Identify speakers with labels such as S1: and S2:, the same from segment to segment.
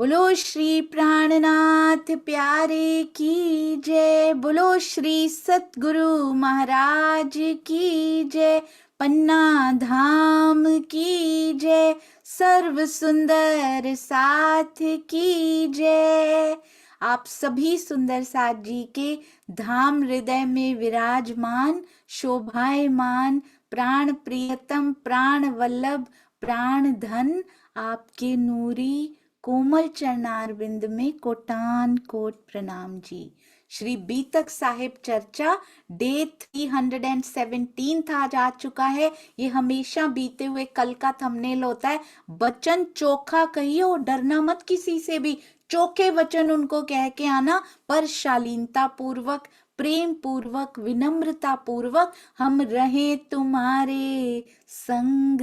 S1: बोलो श्री प्राणनाथ प्यारे की जय। बोलो श्री सतगुरु महाराज की जय। पन्ना धाम की जय। सर्व सुंदर साथ की जय। आप सभी सुंदर साथ जी के धाम हृदय में विराजमान, शोभायमान, प्राण प्रियतम, प्राण वल्लभ, प्राण धन आपके नूरी कोमल चरणारविंद में कोटान कोट प्रणाम जी। श्री बीतक साहिब चर्चा डे 317 आज आ चुका है। ये हमेशा बीते हुए कल का थंबनेल होता है। वचन चोखा कहिए और डरना मत किसी से भी। चोखे वचन उनको कह के आना, पर शालीनता पूर्वक, प्रेम पूर्वक, विनम्रता पूर्वक हम रहे तुम्हारे संग,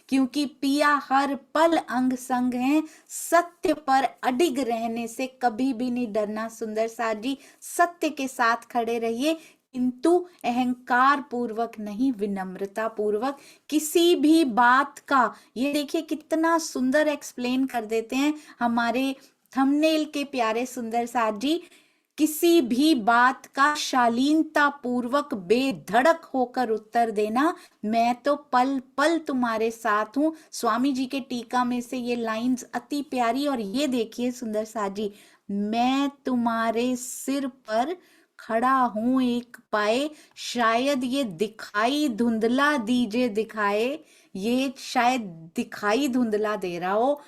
S1: क्योंकि पिया हर पल अंग संग है। सत्य पर अडिग रहने से कभी भी नहीं डरना सुंदर साथ जी। सत्य के साथ खड़े रहिए, किंतु अहंकार पूर्वक नहीं, विनम्रता पूर्वक किसी भी बात का। ये देखिए कितना सुंदर एक्सप्लेन कर देते हैं हमारे थंबनेल के प्यारे सुंदर साथ जी। किसी भी बात का शालीनता पूर्वक बेधड़क होकर उत्तर देना। मैं तो पल पल तुम्हारे साथ हूं। स्वामी जी के टीका में से ये लाइंस अति प्यारी। और ये देखिए सुंदर साथ जी, मैं तुम्हारे सिर पर खड़ा हूं एक पाए, शायद ये दिखाई धुंधला दीजे दिखाए। ये शायद दिखाई धुंधला दे रहा हो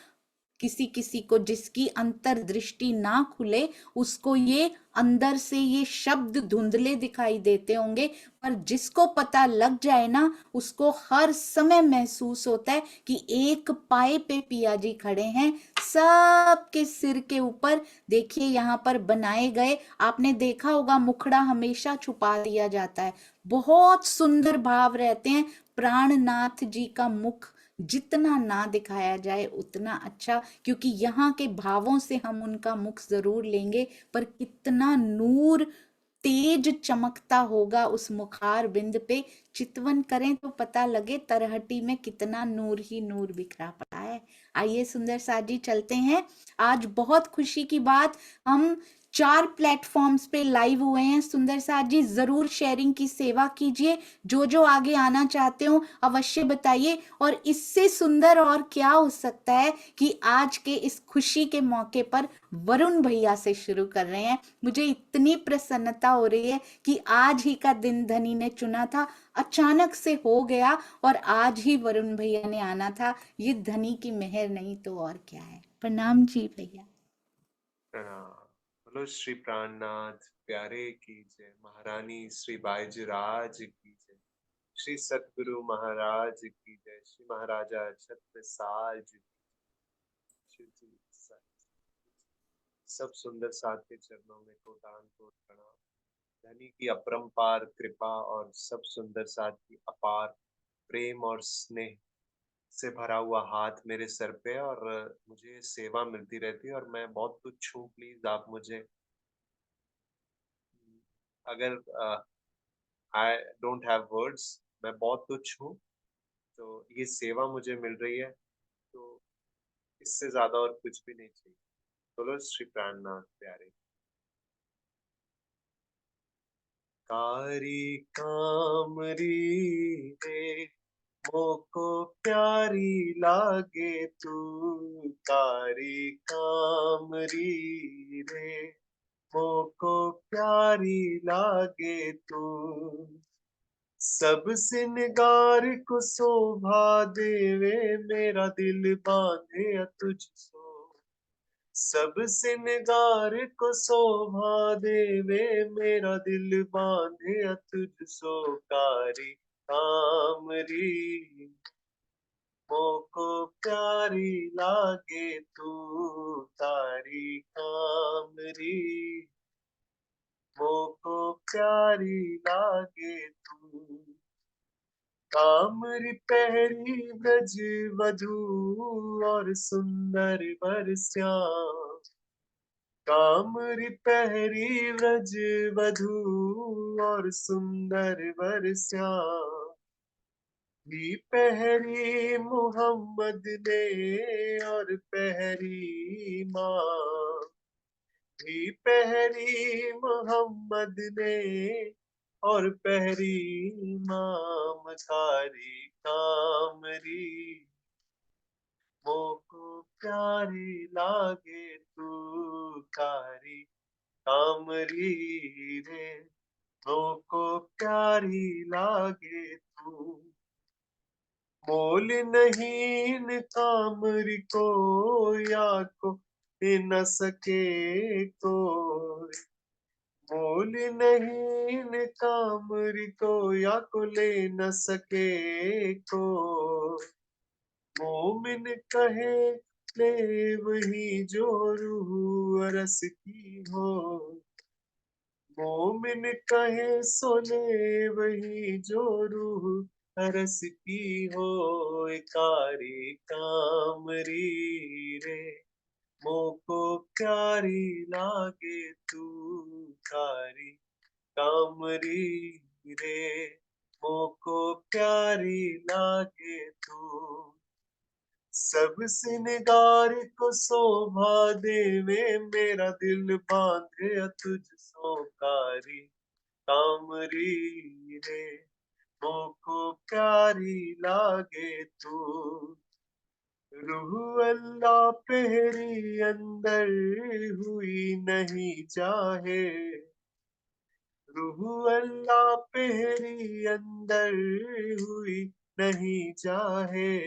S1: किसी किसी को, जिसकी अंतर्दृष्टि ना खुले उसको ये अंदर से ये शब्द धुंधले दिखाई देते होंगे, पर जिसको पता लग जाए ना उसको हर समय महसूस होता है कि एक पाए पे पिया जी खड़े हैं सबके सिर के ऊपर। देखिए यहाँ पर बनाए गए, आपने देखा होगा मुखड़ा हमेशा छुपा दिया जाता है, बहुत सुंदर भाव रहते हैं। प्राणनाथ जी का मुख जितना ना दिखाया जाए उतना अच्छा, क्योंकि यहाँ के भावों से हम उनका मुख जरूर लेंगे, पर कितना नूर तेज चमकता होगा उस मुखार बिंद पे। चितवन करें तो पता लगे तरहटी में कितना नूर ही नूर बिखरा पड़ा है। आइए सुंदर साथ जी चलते हैं। आज बहुत खुशी की बात, हम 4 प्लेटफॉर्म्स पे लाइव हुए हैं। सुंदर साथ जी जरूर शेयरिंग की सेवा कीजिए। जो जो आगे आना चाहते हो अवश्य बताइए। और इससे सुंदर और क्या हो सकता है कि आज के इस खुशी के मौके पर वरुण भैया से शुरू कर रहे हैं। मुझे इतनी प्रसन्नता हो रही है कि आज ही का दिन धनी ने चुना था, अचानक से हो गया और आज ही वरुण भैया ने आना था। ये धनी की मेहर नहीं तो और क्या है। प्रणाम जी भैया।
S2: प्रणाम। बोलो श्री प्राणनाथ प्यारे की जय। महारानी श्री बाईजीराज की जय। श्री सतगुरु महाराज की जय। श्री महाराजा छत्रसाल जी शिव जी सब सुंदर साथ के चरणों में कोटान कोट प्रणाम। धनी की अपरंपार कृपा और सब सुंदर साथ की अपार प्रेम और स्नेह से भरा हुआ हाथ मेरे सर पे, और मुझे सेवा मिलती रहती है और मैं बहुत तुच्छ हूँ। प्लीज आप मुझे, अगर आई डोंट हैव वर्ड्स, मैं बहुत तुच्छ हूँ, तो ये सेवा मुझे मिल रही है, तो इससे ज्यादा और कुछ भी नहीं चाहिए। बोलो श्री प्राणनाथ प्यारे। कारी कामरी रे मोको प्यारी लागे तू, कारी कामरी रे मोको प्यारी लागे तू, सब सिनगार को शोभा देवे मेरा दिल बांधे तुझसो, सब सिनगार को शोभा देवे मेरा दिल बांधे तुझसो, कारी कामरी मोको प्यारी लागे तू, तारी कामरी मोको प्यारी लागे तू, कामरी पहरी ब्रज वधू और सुंदर वर श्याम, कामरी पहरी व्रज वधू और सुंदर वर श्याम, भी पहरी मोहम्मद ने और पहरी माँ, भी पहरी मोहम्मद ने और पहरी माँ, मकारी कामरी मोको प्यारी लागे तू, कारी कामरी रे मोको प्यारी लागे तू। मोल नहीं न कामरी को, या को न सके कोई, मोल नहीं न कामरी को, या को ले न सके कोई। मोमिन कहे ले वही जो रूह अरस की हो, मोमिन कहे सो ले वही जो रूह अरस की हो। कारी कामरी रे मोको प्यारी लागे तू, कारी कामरी रे मोको प्यारी लागे तू। सब सिनगार को शोभा देवे मेरा दिल बांधे तुझ सो, कारी कामरी रे मोको प्यारी लागे तू। रूह अल्लाह पहरी अंदर हुई नहीं चाहे, रूह अल्लाह पहरी अंदर हुई नहीं चाहे।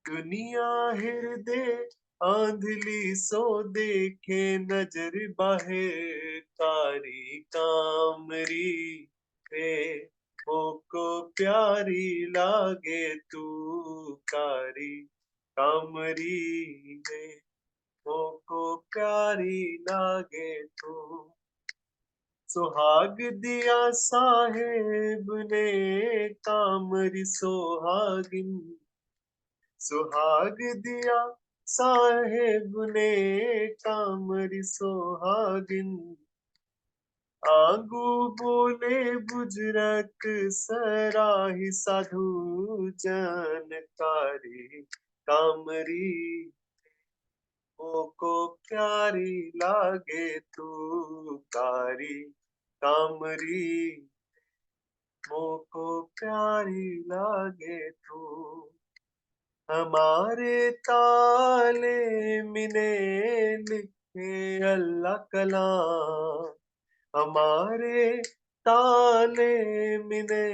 S2: दुनिया हृदय आंधली सो देखे नजर बाहे, कारी कामरी रे मोको प्यारी लागे तू, कारी कामरी रे मोको प्यारी लागे तू। सुहाग दिया साहेब ने कामरी सोहागिन, सुहाग दिया साहेब ने कामरी सोहागिन। आगू बोले बुजरक सराही साधु जनकारी कामरी मोको प्यारी लागे तू, कारी कामरी मोको प्यारी लागे तू। हमारे ताले मिने लिखे अल्लाह कलाम, हमारे ताले मिने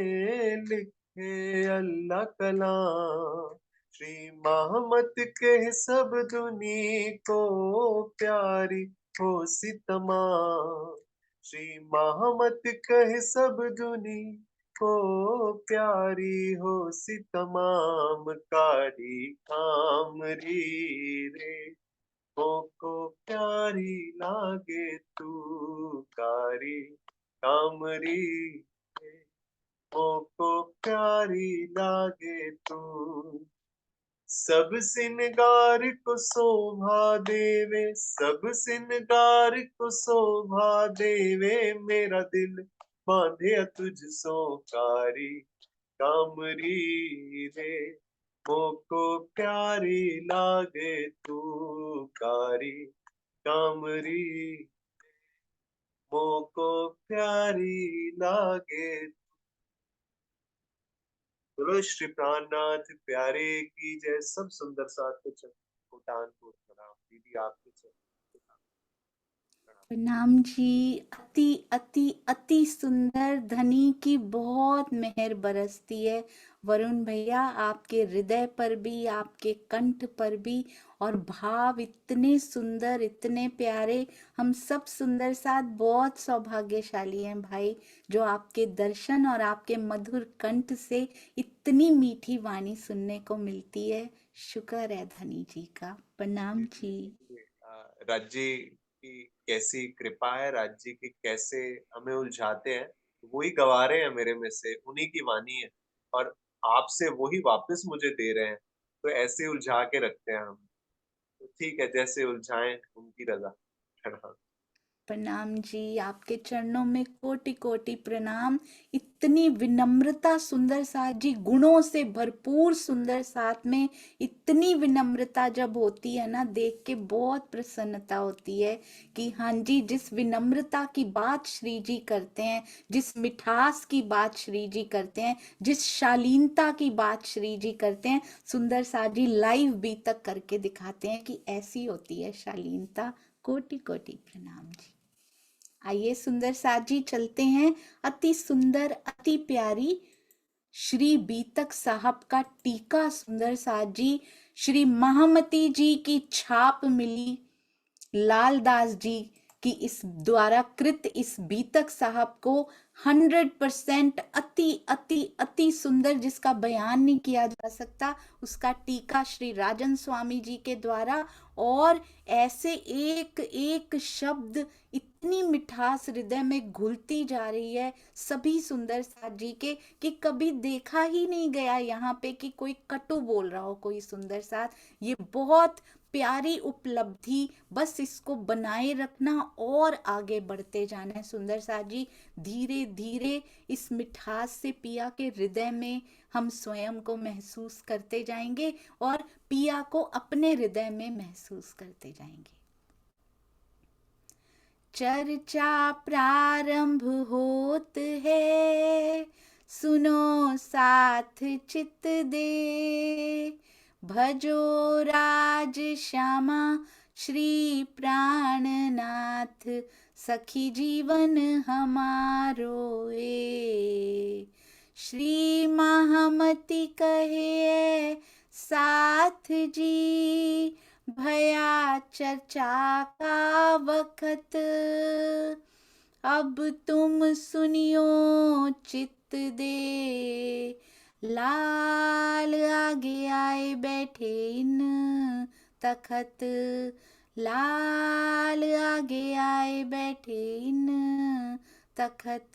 S2: लिखे अल्लाह कलाम। श्री मोहम्मद के सब दुनी को प्यारी हो सितमा, श्री मोहम्मद कहे सब दुनी को प्यारी हो सी तमाम, कारी कामरी रे मोको प्यारी लागे तू, कारी कामरी रे मोको प्यारी लागे तू। सब सिनगार को शोभा देवे, सब सिनगार को शोभा देवे मेरा दिल बांधे तुझ सो, कारी कामरी रे मोको प्यारी लागे तू, कारी कामरी मोको प्यारी लागे। बोलो श्री प्राणनाथ प्यारे की जय। सब सुंदर साथ को भूटान को प्रणाम। दीदी आपके चरण प्रणाम।
S1: प्रणाम जी। अति अति अति सुंदर, धनी की बहुत मेहर बरसती है वरुण भैया, आपके हृदय पर भी, आपके कंठ पर भी, और भाव इतने सुंदर, इतने प्यारे। हम सब सुंदर साथ बहुत सौभाग्यशाली हैं भाई, जो आपके दर्शन और आपके मधुर कंठ से इतनी मीठी वाणी सुनने को मिलती है। शुक्र है धनी जी का। प्रणाम जी।
S2: राज जी की कैसी कृपा है, राज जी की कैसे हमें उलझाते हैं, वही गवा रहे हैं मेरे में से, उन्हीं की वाणी है और आपसे वही वापस मुझे दे रहे हैं। तो ऐसे उलझा के रखते हैं हम। तो ठीक है, जैसे उलझाएं उनकी रजा। प्रणाम।
S1: प्रणाम जी, आपके चरणों में कोटि कोटि प्रणाम। इतनी विनम्रता सुंदर साथ जी, गुणों से भरपूर सुंदर साथ में इतनी विनम्रता जब होती है ना, देख के बहुत प्रसन्नता होती है कि हाँ जी, जिस विनम्रता की बात श्री जी करते हैं, जिस मिठास की बात श्री जी करते हैं, जिस शालीनता की बात श्री जी करते हैं, सुंदर साथ जी लाइव भी तक करके दिखाते हैं कि ऐसी होती है शालीनता। कोटि कोटि प्रणाम जी। आइए सुंदर साथ जी चलते हैं, अति सुंदर अति प्यारी श्री बीतक साहब का टीका सुंदर साथ जी, श्री महामती जी की छाप मिली लालदास जी की इस द्वारा कृत इस बीतक साहब को 100% अति अति अति सुंदर, जिसका बयान नहीं किया जा सकता, उसका टीका श्री राजन स्वामी जी के द्वारा। और ऐसे एक एक शब्द, इतनी मिठास हृदय में घुलती जा रही है सभी सुंदर साथ जी के, कि कभी देखा ही नहीं गया यहाँ पे कि कोई कटु बोल रहा हो कोई सुंदर साथ। ये बहुत प्यारी उपलब्धि, बस इसको बनाए रखना और आगे बढ़ते जाना है सुंदर साथ जी। धीरे धीरे इस मिठास से पिया के हृदय में हम स्वयं को महसूस करते जाएंगे और पिया को अपने हृदय में महसूस करते जाएंगे। चर्चा प्रारंभ होत है, सुनो साथ चित दे, भजो राज श्यामा श्री प्राणनाथ, सखी जीवन हमारो ए। श्री महामती कहे साथ जी, भया चर्चा का वक्त, अब तुम सुनियो चित दे। लाल आगे आए बैठे इन तखत, लाल आगे आए बैठे इन तखत।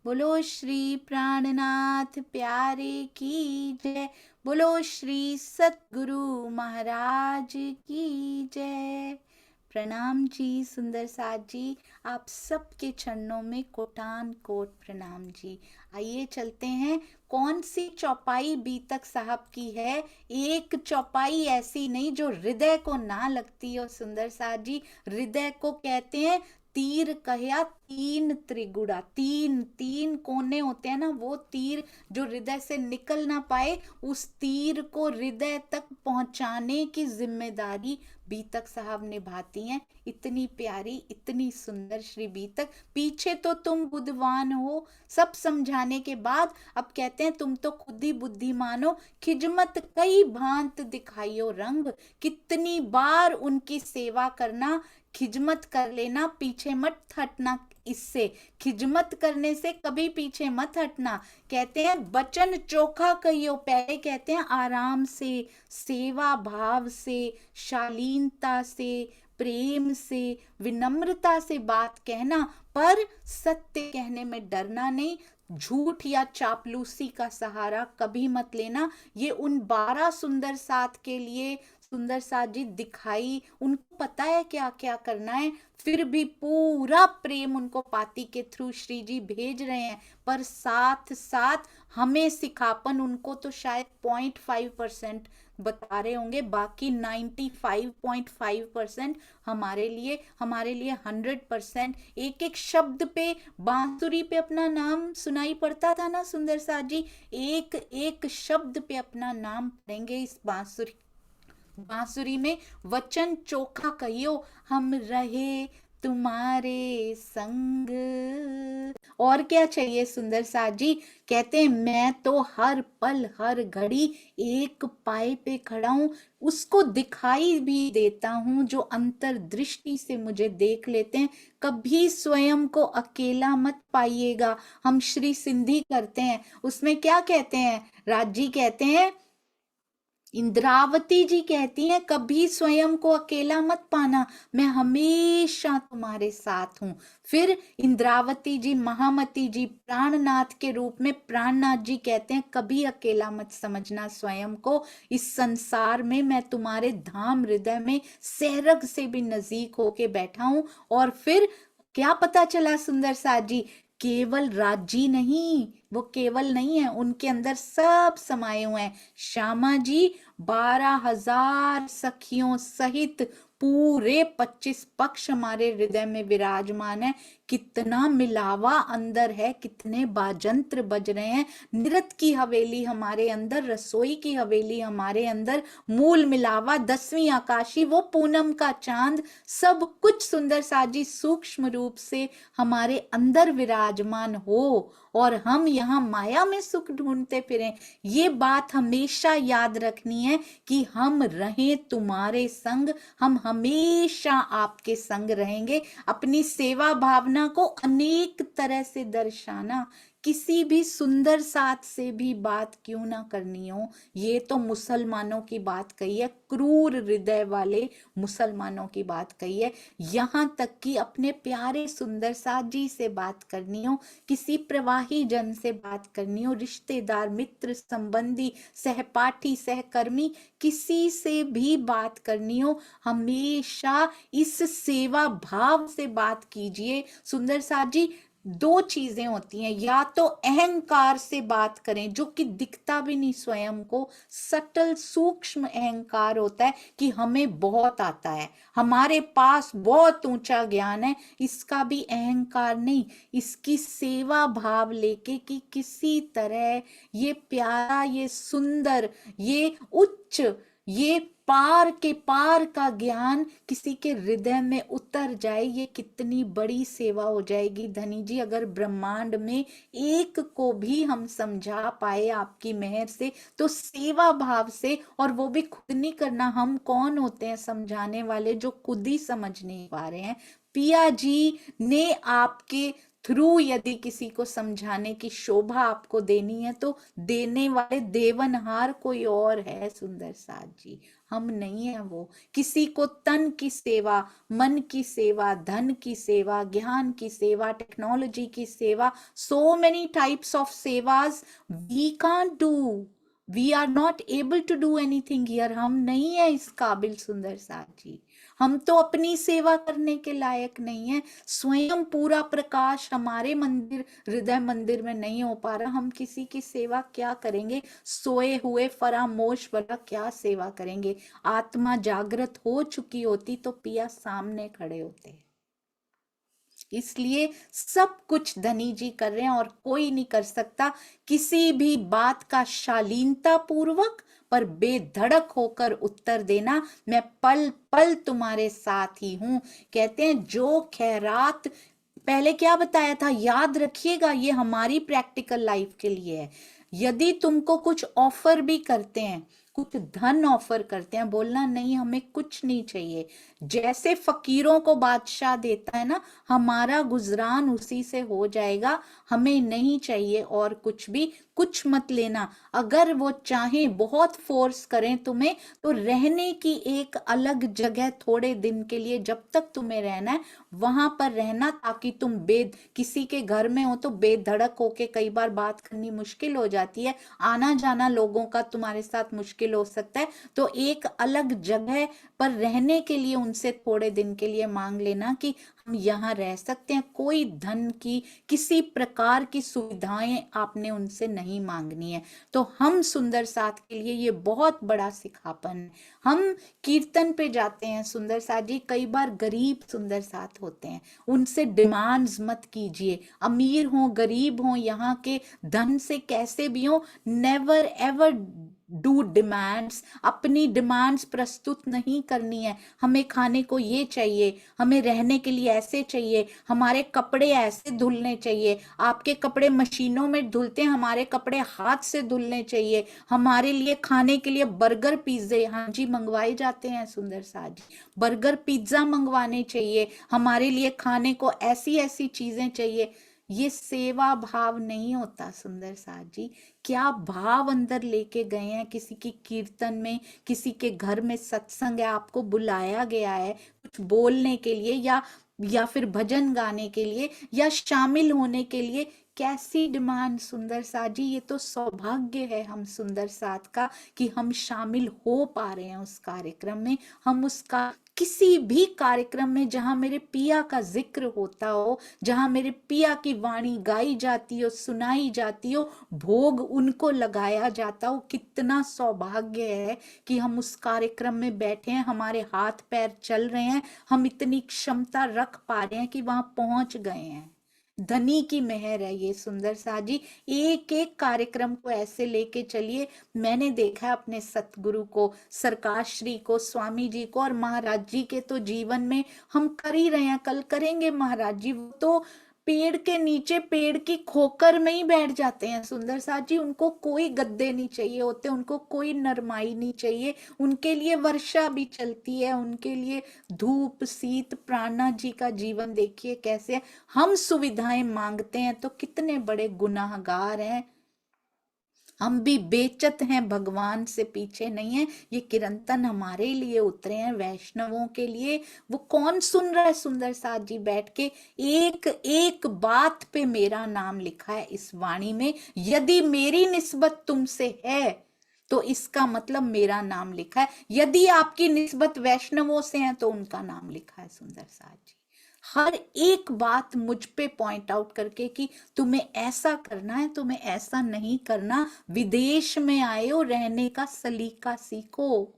S1: बोलो श्री प्राणनाथ प्यारे की जय, बोलो श्री सतगुरु महाराज की जय। प्रणाम जी सुंदर साथ जी, आप सबके चरणों में कोटान कोट प्रणाम जी। आइए चलते हैं, कौन सी चौपाई बीतक साहब की है। एक चौपाई ऐसी नहीं जो हृदय को ना लगती हो सुंदर साथ जी। हृदय को कहते हैं तीर कहया तीन त्रिगुड़ा, तीन तीन कोने होते हैं ना, वो तीर जो हृदय से निकल ना पाए, उस तीर को हृदय तक पहुंचाने की जिम्मेदारी बीतक साहब निभाती हैं। इतनी प्यारी इतनी सुंदर श्री बीतक। पीछे तो तुम बुद्धवान हो, सब समझाने के बाद अब कहते हैं तुम तो खुद ही बुद्धिमान हो। खिजमत कई भांत दिखाइयो रंग, कितनी बार उनकी सेवा करना, खिजमत कर लेना, पीछे मत हटना। इससे खिजमत करने से कभी पीछे मत हटना। कहते हैं वचन चोखा कहियो, पहले कहते हैं आराम से, सेवा भाव से, शालीनता से, प्रेम से, विनम्रता से बात कहना, पर सत्य कहने में डरना नहीं। झूठ या चापलूसी का सहारा कभी मत लेना। ये उन 12 सुंदर साथ के लिए सुंदर साथ जी दिखाई, उनको पता है क्या क्या करना है, फिर भी पूरा प्रेम उनको पाती के थ्रू श्री जी भेज रहे हैं। पर साथ साथ हमें सिखापन उनको तो शायद 0.5% बता रहे होंगे, बाकी 95.5% हमारे लिए 100%। एक एक शब्द पे, बांसुरी पे अपना नाम सुनाई पड़ता था ना सुंदर साथ जी, एक एक शब्द पे अपना नाम पढ़ेंगे इस बांसुरी में। वचन चोखा कहियो हम रहे तुम्हारे संग, और क्या चाहिए सुंदर साथ जी। कहते हैं मैं तो हर पल हर घड़ी एक पाए पे खड़ा हूं, उसको दिखाई भी देता हूं जो अंतर्दृष्टि से मुझे देख लेते हैं। कभी स्वयं को अकेला मत पाइएगा। हम श्री सिंधी करते हैं, उसमें क्या कहते हैं, राज जी कहते हैं, इंद्रावती जी कहती हैं कभी स्वयं को अकेला मत पाना, मैं हमेशा तुम्हारे साथ हूं। फिर इंद्रावती जी, महामती जी प्राणनाथ के रूप में प्राणनाथ जी कहते हैं कभी अकेला मत समझना स्वयं को, इस संसार में मैं तुम्हारे धाम हृदय में सहरग से भी नजदीक होके बैठा हूं। और फिर क्या पता चला सुंदर साथ जी? केवल राजी नहीं, वो केवल नहीं है, उनके अंदर सब समाये हुए हैं। श्यामा जी 12,000 सखियों सहित पूरे 25 पक्ष हमारे हृदय में विराजमान है। कितना मिलावा अंदर है, कितने बाजंत्र बज रहे हैं। नृत्य की हवेली हमारे अंदर, रसोई की हवेली हमारे अंदर, मूल मिलावा, 10वीं आकाशी, वो पूनम का चांद, सब कुछ सुंदर साजी सूक्ष्म रूप से हमारे अंदर विराजमान हो, और हम यहाँ माया में सुख ढूंढते फिरें। ये बात हमेशा याद रखनी है कि हम रहें तुम्हारे संग, हम हमेशा आपके संग रहेंगे। अपनी सेवा भावना को अनेक तरह से दर्शाना, किसी भी सुंदर साथ से भी बात क्यों ना करनी हो, ये तो मुसलमानों की बात कही है, क्रूर हृदय वाले मुसलमानों की बात कही है। यहाँ तक कि अपने प्यारे सुंदर साथ जी से बात करनी हो, किसी प्रवाही जन से बात करनी हो, रिश्तेदार, मित्र, संबंधी, सहपाठी, सहकर्मी, किसी से भी बात करनी हो, हमेशा इस सेवा भाव से बात कीजिए। सुंदर साथ जी, दो चीजें होती हैं, या तो अहंकार से बात करें जो कि दिखता भी नहीं स्वयं को, सटल सूक्ष्म अहंकार होता है कि हमें बहुत आता है, हमारे पास बहुत ऊंचा ज्ञान है, इसका भी अहंकार नहीं, इसकी सेवा भाव लेके कि किसी तरह ये प्यारा, ये सुंदर, ये उच्च, ये पार के पार का ज्ञान किसी के हृदय में उतर जाए, ये कितनी बड़ी सेवा हो जाएगी धनी जी। अगर ब्रह्मांड में एक को भी हम समझा पाए आपकी मेहर से, तो सेवा भाव से, और वो भी खुद नहीं करना, हम कौन होते हैं समझाने वाले जो खुद ही समझ नहीं पा रहे हैं। पिया जी ने आपके थ्रू यदि किसी को समझाने की शोभा आपको देनी है, तो देने वाले देवनहार कोई और है सुंदर साथ जी, हम नहीं है वो। किसी को तन की सेवा, मन की सेवा, धन की सेवा, ज्ञान की सेवा, टेक्नोलॉजी की सेवा, so many types of सेवास we can't do, we are not able to do anything here, हम नहीं है इस काबिल सुंदर साथ जी। हम तो अपनी सेवा करने के लायक नहीं है, स्वयं पूरा प्रकाश हमारे मंदिर, हृदय मंदिर में नहीं हो पा रहा, हम किसी की सेवा क्या करेंगे? सोए हुए फरामोश वाला क्या सेवा करेंगे? आत्मा जागृत हो चुकी होती तो पिया सामने खड़े होते। इसलिए सब कुछ धनी जी कर रहे हैं, और कोई नहीं कर सकता किसी भी बात का शालीनता पूर्वक पर बेधड़क होकर उत्तर देना। मैं पल पल तुम्हारे साथ ही हूं। कहते हैं जो खैरात, पहले क्या बताया था, याद रखिएगा, ये हमारी प्रैक्टिकल लाइफ के लिए है। यदि तुमको कुछ ऑफर भी करते हैं, कुछ धन ऑफर करते हैं, बोलना नहीं हमें कुछ नहीं चाहिए। जैसे फकीरों को बादशाह देता है ना, हमारा गुजरान उसी से हो जाएगा, हमें नहीं चाहिए और कुछ भी, कुछ मत लेना। अगर वो चाहे बहुत फोर्स करें तुम्हें, तो रहने की एक अलग जगह थोड़े दिन के लिए, जब तक तुम्हें रहना है वहां पर रहना, ताकि तुम किसी के घर में हो तो बेधड़क होके, कई बार बात करनी मुश्किल हो जाती है, आना जाना लोगों का तुम्हारे साथ मुश्किल हो सकता है, तो एक अलग जगह पर रहने के लिए उनसे थोड़े दिन के लिए मांग लेना कि हम यहाँ रह सकते हैं। कोई धन की, किसी प्रकार की सुविधाएं आपने उनसे नहीं मांगनी है। तो हम सुंदर साथ के लिए ये बहुत बड़ा सिखापन है। हम कीर्तन पे जाते हैं सुंदर साथ जी, कई बार गरीब सुंदर साथ होते हैं, उनसे डिमांड्स मत कीजिए, अमीर हो गरीब हो, यहाँ के धन से कैसे भी हो, नेवर एवर डू डिमांड्स। अपनी डिमांड्स प्रस्तुत नहीं करनी है। हमें खाने को ये चाहिए, हमें रहने के लिए ऐसे चाहिए, हमारे कपड़े ऐसे धुलने चाहिए। आपके कपड़े मशीनों में धुलते हैं, हमारे कपड़े हाथ से धुलने चाहिए। हमारे लिए खाने के लिए बर्गर पिज्जे, हाँ जी, मंगवाए जाते हैं सुंदर साथ जी, बर्गर पिज्जा मंगवाने चाहिए। हमारे लिए खाने को ऐसी ऐसी चीजें चाहिए। ये सेवा भाव नहीं होता सुंदर साथ जी। क्या भाव अंदर लेके गए हैं? किसी की कीर्तन में, किसी के घर में सत्संग है, आपको बुलाया गया है कुछ बोलने के लिए, या फिर भजन गाने के लिए, या शामिल होने के लिए, कैसी डिमांड सुंदर साथ जी। ये तो सौभाग्य है हम सुंदर साथ का कि हम शामिल हो पा रहे हैं उस कार्यक्रम में, हम उसका किसी भी कार्यक्रम में जहां मेरे पिया का जिक्र होता हो, जहां मेरे पिया की वाणी गाई जाती हो, सुनाई जाती हो, भोग उनको लगाया जाता हो, कितना सौभाग्य है कि हम उस कार्यक्रम में बैठे हैं, हमारे हाथ पैर चल रहे हैं, हम इतनी क्षमता रख पा रहे हैं कि वहां पहुंच गए हैं। धनी की मेहर है ये सुंदर सा जी। एक एक कार्यक्रम को ऐसे लेके चलिए। मैंने देखा है अपने सतगुरु को, सरकार श्री को, स्वामी जी को और महाराज जी के तो जीवन में हम कर ही रहे हैं, कल करेंगे महाराज जी। वो तो पेड़ के नीचे पेड़ की खोकर में ही बैठ जाते हैं सुंदर सा जी। उनको कोई गद्दे नहीं चाहिए होते, उनको कोई नरमाई नहीं चाहिए, उनके लिए वर्षा भी चलती है, उनके लिए धूप शीत। प्राणा जी का जीवन देखिए कैसे है। हम सुविधाएं मांगते हैं तो कितने बड़े गुनाहगार हैं। हम भी बेचत हैं, भगवान से पीछे नहीं है। ये किरंतन हमारे लिए उतरे हैं, वैष्णवों के लिए। वो कौन सुन रहा है सुंदर साथ जी बैठ के? एक एक बात पे मेरा नाम लिखा है इस वाणी में। यदि मेरी निस्बत तुमसे है तो इसका मतलब मेरा नाम लिखा है। यदि आपकी निस्बत वैष्णवों से है तो उनका नाम लिखा है सुंदर साथ जी। हर एक बात मुझ पे पॉइंट आउट करके कि तुम्हें ऐसा करना है, तुम्हें ऐसा नहीं करना। विदेश में आए हो, रहने का सलीका सीखो।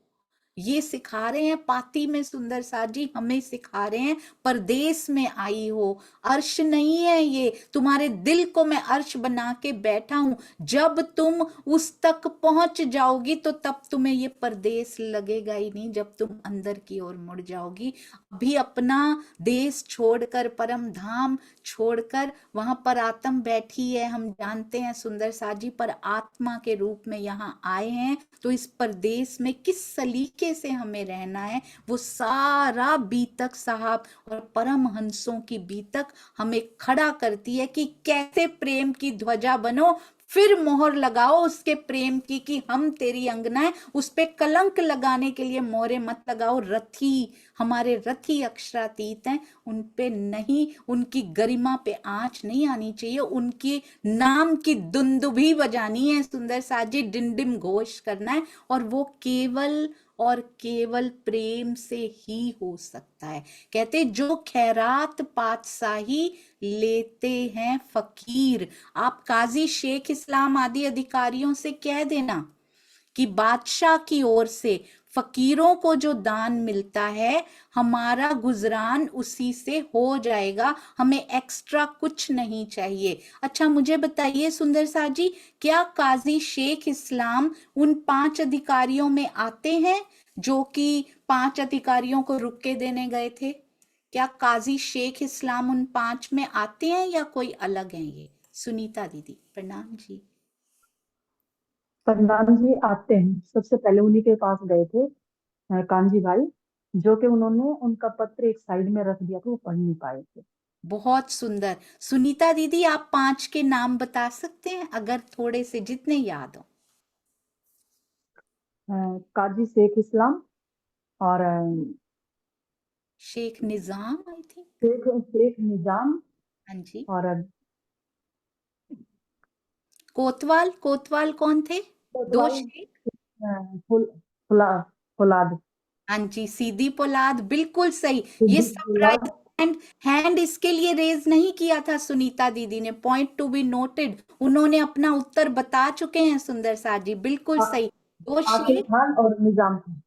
S1: ये सिखा रहे हैं पाती में सुंदर सा जी, हमें सिखा रहे हैं। परदेश में आई हो, अर्श नहीं है ये, तुम्हारे दिल को मैं अर्श बना के बैठा हूं। जब तुम उस तक पहुंच जाओगी तो तब तुम्हें ये परदेश लगेगा ही नहीं, जब तुम अंदर की ओर मुड़ जाओगी। अभी अपना देश छोड़कर, परम धाम छोड़कर, वहां पर आत्म बैठी है, हम जानते हैं सुंदर सा जी, पर आत्मा के रूप में यहाँ आए हैं। तो इस परदेश में किस सलीके से हमें रहना है, वो सारा बीतक साहब और परम हंसों की बीतक हमें खड़ा करती है कि कैसे प्रेम की ध्वजा बनो, फिर मोहर लगाओ उसके प्रेम की कि हम तेरी अंगना है। उस पे कलंक लगाने के लिए मोहरे मत लगाओ। रथी, हमारे रथी अक्षरातीत हैं, उन पे नहीं, उनकी गरिमा पे आंच नहीं आनी चाहिए। उनकी नाम की दुंदुभी बजानी है सुंदर साजी, डिंडिम घोष करना है, और वो केवल और केवल प्रेम से ही हो सकता है। कहते जो खैरात पातशाही लेते हैं फकीर। आप काजी शेख इस्लाम आदि अधिकारियों से कह देना कि बादशाह की ओर से फकीरों को जो दान मिलता है, हमारा गुजरान उसी से हो जाएगा, हमें एक्स्ट्रा कुछ नहीं चाहिए। अच्छा मुझे बताइए सुंदर सा जी, क्या काजी शेख इस्लाम उन 5 अधिकारियों में आते हैं जो कि 5 अधिकारियों को रुक के देने गए थे? क्या काजी शेख इस्लाम उन 5 में आते हैं या कोई अलग हैं ये? सुनीता दीदी प्रणाम जी।
S3: प्रधान जी आते हैं, सबसे पहले उन्हीं के पास गए थे कांजी भाई, जो कि उन्होंने उनका पत्र एक साइड में रख दिया था, वो पढ़ नहीं पाए थे।
S1: बहुत सुंदर। सुनीता दीदी आप 5 के नाम बता सकते हैं अगर थोड़े से, जितने याद हो।
S3: काजी शेख इस्लाम और
S1: शेख निजाम आई थी।
S3: शेख शेख निजाम
S1: हाँ जी।
S3: और
S1: कोतवाल, कोतवाल कौन थे? 2
S3: कोतवाल,
S1: शेख।
S3: फुल फुला फुलाद,
S1: हाँ जी, सीधी पोलाद, बिल्कुल सही। ये
S3: सिद्दीक
S1: सब राइट।
S3: फुलाद।
S1: हैंड, हैंड इसके लिए रेज नहीं किया था सुनीता दीदी ने, पॉइंट टू बी नोटेड। उन्होंने अपना उत्तर बता चुके हैं सुंदर सा जी, बिल्कुल
S3: आ-
S1: सही। 2
S3: आकिल
S1: शेख,
S3: खान और निजाम खान।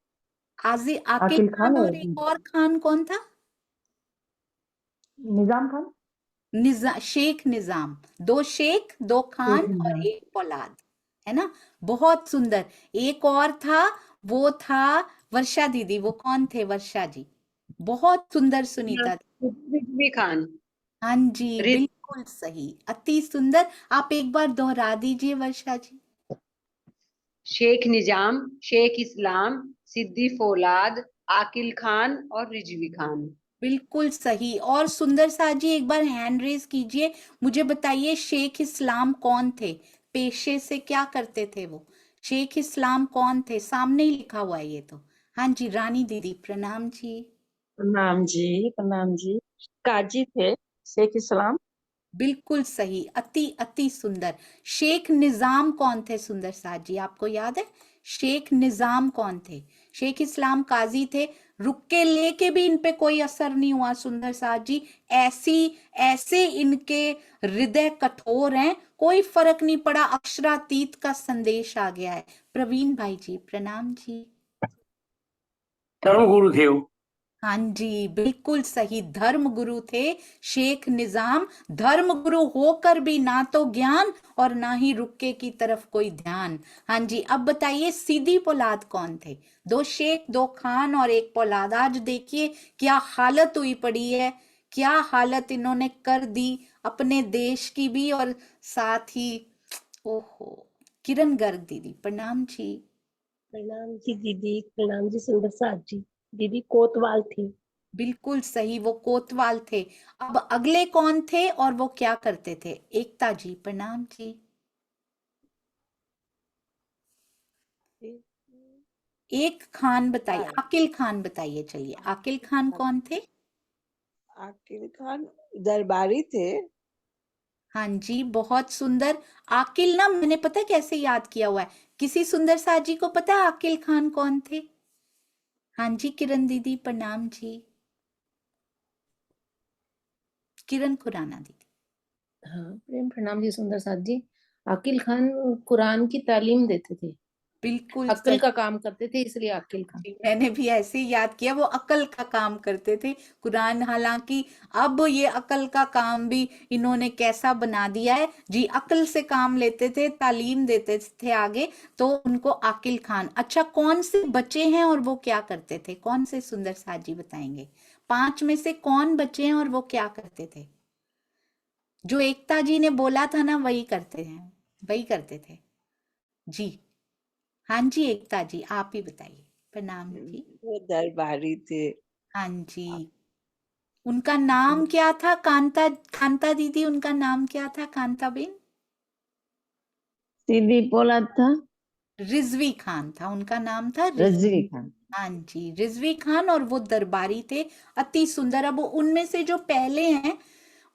S1: आजी आकिल
S3: आकिल
S1: खान,
S3: खान और
S1: और एक और खान कौन था?
S3: निजाम खान।
S1: शेख निजाम। 2 शेख, 2
S3: शेख
S1: खान और
S3: निजाम।
S1: 1 औलाद, है ना? बहुत सुंदर। एक और था, वो था वर्षा दीदी। वो कौन थे वर्षा जी? बहुत सुंदर सुनीता दी।
S4: रिजवी खान।
S1: हाँ जी
S4: रिज
S1: बिल्कुल सही, अति सुंदर। आप एक बार दोहरा दीजिए वर्षा जी।
S4: शेख निजाम, शेख इस्लाम, सिद्दी फौलाद, आकिल खान और रिजवी खान।
S1: बिल्कुल सही। और सुंदर सा जी एक बार हैंड रेज कीजिए, मुझे बताइए शेख इस्लाम कौन थे, पेशे से क्या करते थे वो? शेख इस्लाम कौन थे? सामने ही लिखा हुआ है ये तो। हाँ जी रानी दीदी प्रणाम जी।
S5: प्रणाम जी, प्रणाम जी। काजी थे शेख इस्लाम।
S1: बिल्कुल सही, अति अति सुंदर। शेख निजाम कौन थे सुंदर साथ जी, आपको याद है? शेख निजाम कौन थे? शेख इस्लाम काजी थे, रुक के लेके भी इन पे कोई असर नहीं हुआ सुंदर साथ जी। ऐसे इनके हृदय कठोर हैं, कोई फर्क नहीं पड़ा, अक्षरातीत का संदेश आ गया है। प्रवीण भाई जी प्रणाम जी।
S6: धर्म गुरु थे वो।
S1: हाँ जी बिल्कुल सही, धर्म गुरु थे शेख निजाम। धर्म गुरु होकर भी ना तो ज्ञान और ना ही रुके की तरफ कोई ध्यान। हाँ जी, अब बताइए सीधी पोलाद कौन थे? 2 शेख, 2 खान और 1 पोलाद। आज देखिए क्या हालत हुई पड़ी है, क्या हालत इन्होंने कर दी अपने देश की भी और साथ ही। ओहो, किरण गर्ग दीदी प्रणाम जी।
S5: प्रणाम जी दीदी, प्रणाम जी सुंदर साथ जी। दीदी कोतवाल थी।
S1: बिल्कुल सही, वो कोतवाल थे। अब अगले कौन थे और वो क्या करते थे? एकता जी प्रणाम जी। एक खान बताइए, आकिल खान बताइए। चलिए आकिल खान कौन थे?
S7: आकिल खान दरबारी थे।
S1: हाँ जी बहुत सुंदर। आकिल ना मैंने पता है कैसे याद किया हुआ है, किसी सुंदर साथ जी को पता है आकिल खान कौन थे? हाँ जी किरण दीदी प्रणाम जी। किरण खुराना दीदी।
S8: हाँ प्रेम प्रणाम जी सुंदर साथ जी। आकिल खान कुरान की तालीम देते थे,
S1: बिल्कुल
S8: अक्ल
S1: सही
S8: का काम करते थे, इसलिए आकिल खान।
S1: जी, मैंने भी ऐसे ही याद किया, वो अकल का काम करते थे कुरान। हालांकि अब ये अकल का काम भी इन्होंने कैसा बना दिया है जी, अकल से काम लेते थे, तालीम देते थे आगे, तो उनको आकिल खान। अच्छा कौन से बचे हैं और वो क्या करते थे? कौन से सुंदर साथ जी बताएंगे? 5 में से कौन बचे हैं और वो क्या करते थे? जो एकता जी ने बोला था ना वही करते हैं, वही करते थे जी। हाँ जी एकता जी आप ही बताइए। प्रणाम जी।
S7: वो दरबारी थे।
S1: हाँ जी, उनका नाम क्या था? कांता, कांता दीदी उनका नाम क्या था? कांता बेन?
S5: सीधी पोलाद था।
S1: रिजवी खान था उनका नाम, था
S5: रजवी खान।
S1: हाँ जी रिजवी खान, और वो दरबारी थे, अति सुंदर। अब उनमें से जो पहले हैं